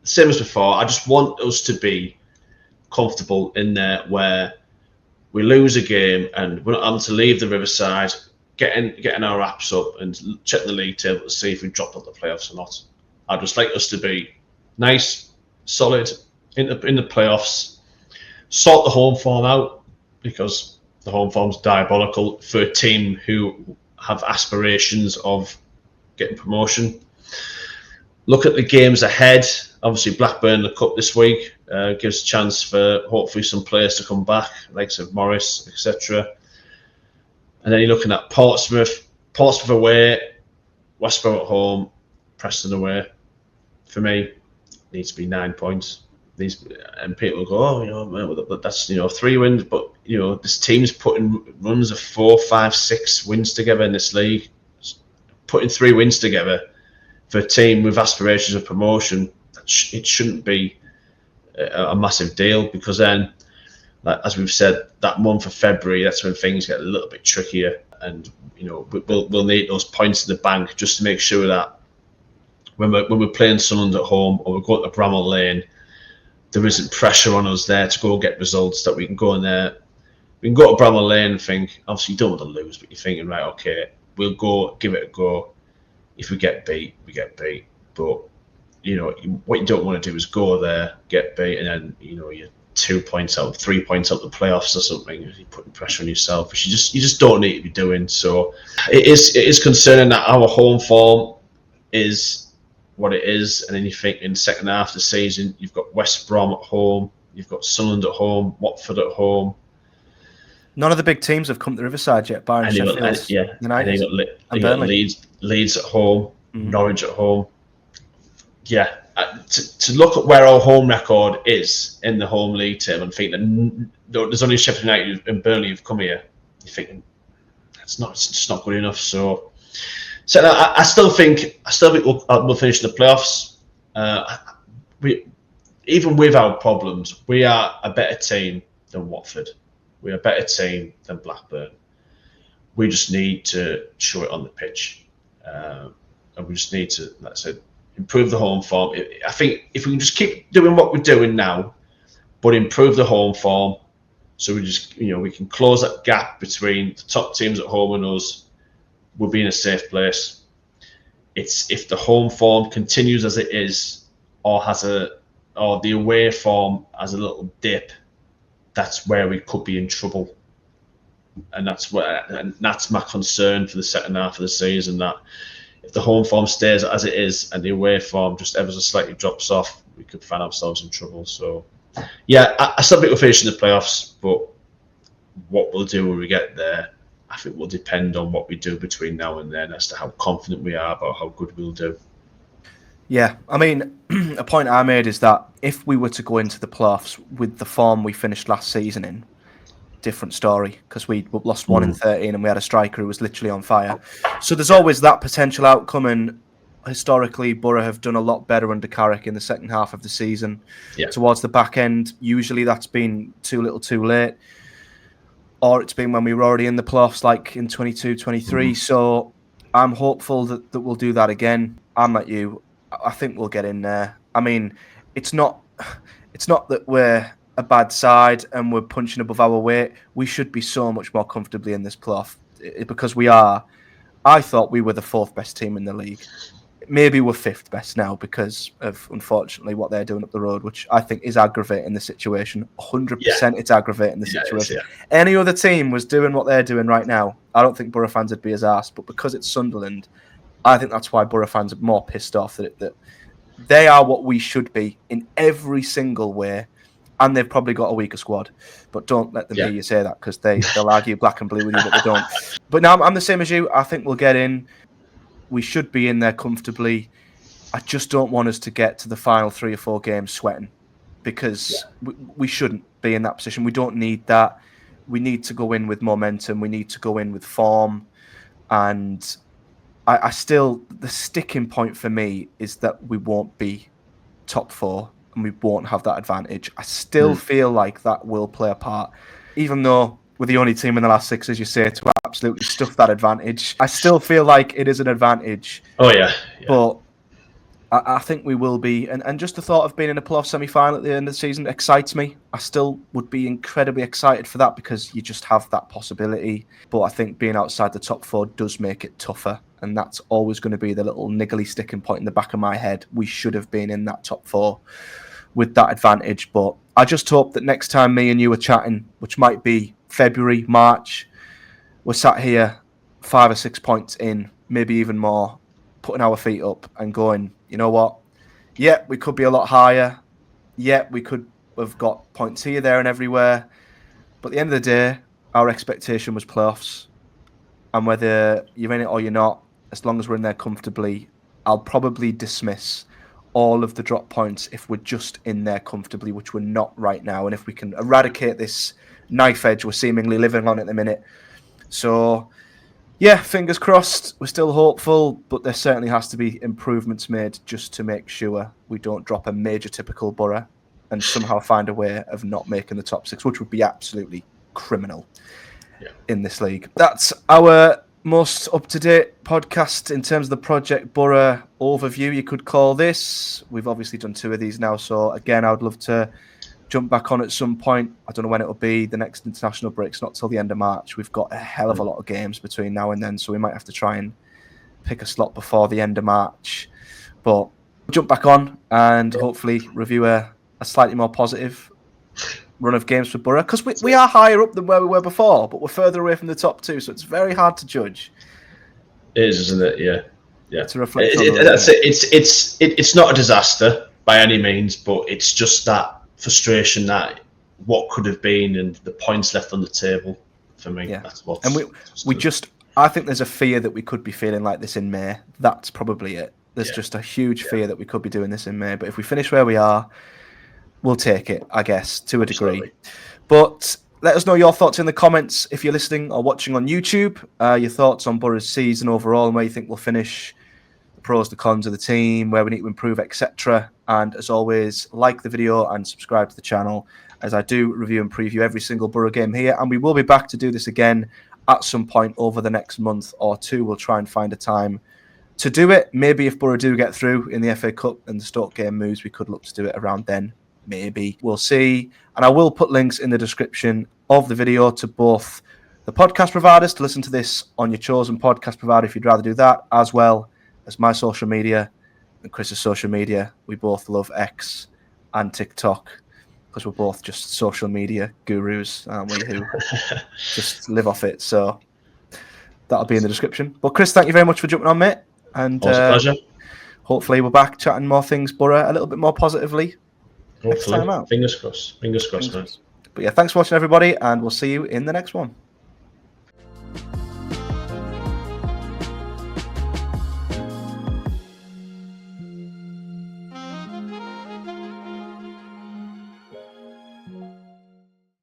Same as before, I just want us to be comfortable in there where we lose a game and we're not having to leave the Riverside, getting our wraps up and check the league table to see if we dropped out the playoffs or not. I'd just like us to be nice, solid in the playoffs, sort the home form out, because the home form's diabolical for a team who have aspirations of getting promotion. Look at the games ahead. Obviously, Blackburn in the Cup this week gives a chance for hopefully some players to come back, like Morris, etc. And then you're looking at Portsmouth away, West Brom at home, Preston away. For me, needs to be 9 points. And people go, that's 3 wins, but this team's putting runs of 4, 5, 6 wins together in this league, putting 3 wins together for a team with aspirations of promotion. It shouldn't be a massive deal, because then, like, as we've said, that month of February, that's when things get a little bit trickier, and we'll need those points in the bank just to make sure that when we're playing Sunderland at home or we're going to Bramall Lane, there isn't pressure on us there to go get results, that we can go in there. We can go to Bramall Lane and think, obviously you don't want to lose, but you're thinking, right, okay, we'll go, give it a go. If we get beat, we get beat. But what you don't want to do is go there, get beat, and then you're 2 points out, 3 points out the playoffs or something. You're putting pressure on yourself, which you just don't need to be doing. So it is concerning that our home form is what it is, and then you think in the second half of the season you've got West Brom at home, you've got Sunderland at home, Watford at home. None of the big teams have come to Riverside yet, barring Sheffield United, and you got Leeds at home, Norwich at home. Yeah, to look at where our home record is in the home league table and think that there's only Sheffield United and Burnley who've come here, you're thinking it's just not good enough. So I still think we'll finish in the playoffs. Even with our problems, we are a better team than Watford. We're a better team than Blackburn. We just need to show it on the pitch, and we just need to, like I said, improve the home form. I think if we can just keep doing what we're doing now, but improve the home form, so we can close that gap between the top teams at home and us, we'll be in a safe place. It's if the home form continues as it is, or the away form has a little dip, that's where we could be in trouble. And that's my concern for the second half of the season, that if the home form stays as it is and the away form just ever so slightly drops off, we could find ourselves in trouble. So, yeah, I still think we'll finish in the playoffs, but what we'll do when we get there, I think will depend on what we do between now and then as to how confident we are about how good we'll do. Yeah, I mean, a point I made is that if we were to go into the playoffs with the form we finished last season in, different story, because we lost 1 in 13 and we had a striker who was literally on fire. So there's always that potential outcome, and historically Boro have done a lot better under Carrick in the second half of the season. Towards the back end, usually that's been too little too late, or it's been when we were already in the playoffs, like in 22-23. So I'm hopeful that we'll do that again. I'm like you. I think we'll get in there. I mean, it's not that we're a bad side and we're punching above our weight. We should be so much more comfortably in this playoff because we are. I thought we were the 4th best team in the league. Maybe we're 5th best now because of, unfortunately, what they're doing up the road, which I think is aggravating the situation. 100% it's aggravating the situation. Any other team was doing what they're doing right now, I don't think Boro fans would be as arsed. But because it's Sunderland, I think that's why Boro fans are more pissed off that they are what we should be in every single way. And they've probably got a weaker squad. But don't let them hear you say that, because they'll argue black and blue with you, but they don't. But now I'm the same as you. I think we'll get in. We should be in there comfortably. I just don't want us to get to the final 3 or 4 games sweating, because we shouldn't be in that position. We don't need that. We need to go in with momentum. We need to go in with form. And I still, the sticking point for me is that we won't be top 4 and we won't have that advantage. I still feel like that will play a part, even though we're the only team in the last 6, as you say, to absolutely stuff that advantage. I still feel like it is an advantage. Oh, yeah. But I think we will be. And just the thought of being in a playoff semi-final at the end of the season excites me. I still would be incredibly excited for that, because you just have that possibility. But I think being outside the top 4 does make it tougher. And that's always going to be the little niggly sticking point in the back of my head. We should have been in that top 4 with that advantage. But I just hope that next time me and you are chatting, which might be February, March, we're sat here 5 or 6 points in, maybe even more, putting our feet up and going, you know what? Yeah, we could be a lot higher. Yeah, we could have got points here, there, and everywhere. But at the end of the day, our expectation was playoffs. And whether you're in it or you're not, as long as we're in there comfortably, I'll probably dismiss all of the drop points if we're just in there comfortably, which we're not right now. And if we can eradicate this knife edge we're seemingly living on at the minute. So, yeah, fingers crossed. We're still hopeful, but there certainly has to be improvements made just to make sure we don't drop a major typical Boro and somehow find a way of not making the top 6, which would be absolutely criminal in this league. That's our most up-to-date podcast in terms of the Project Boro overview, you could call this. We've obviously done 2 of these now, so again, I would love to jump back on at some point. I don't know when it'll be. The next international break's not till the end of March. We've got a hell of a lot of games between now and then, so we might have to try and pick a slot before the end of March. But we'll jump back on and hopefully review a slightly more positive run of games for Boro, because we are higher up than where we were before, but we're further away from the top 2, so it's very hard to judge. It is, isn't it? Yeah. It's a reflection. It's not a disaster by any means, but it's just that frustration that what could have been and the points left on the table for me. Yeah. That's what. And I think there's a fear that we could be feeling like this in May. That's probably it. There's just a huge fear that we could be doing this in May. But if we finish where we are, we'll take it, I guess, to a degree. Absolutely. But let us know your thoughts in the comments if you're listening or watching on YouTube. Your thoughts on Boro's season overall and where you think we'll finish, the pros, the cons of the team, where we need to improve, etc. And as always, like the video and subscribe to the channel, as I do review and preview every single Boro game here. And we will be back to do this again at some point over the next month or 2. We'll try and find a time to do it. Maybe if Boro do get through in the FA Cup and the Stoke game moves, we could look to do it around then. Maybe. We'll see. And I will put links in the description of the video to both the podcast providers to listen to this on your chosen podcast provider if you'd rather do that, as well as my social media and Chris's social media. We both love X and TikTok because we're both just social media gurus, aren't we, who just live off it. So that'll be in the description. But Chris, thank you very much for jumping on, mate. And Always a pleasure. Hopefully we're back chatting more things Boro a little bit more positively. Hopefully. Fingers crossed. Fingers crossed, man. But yeah, thanks for watching, everybody, and we'll see you in the next one.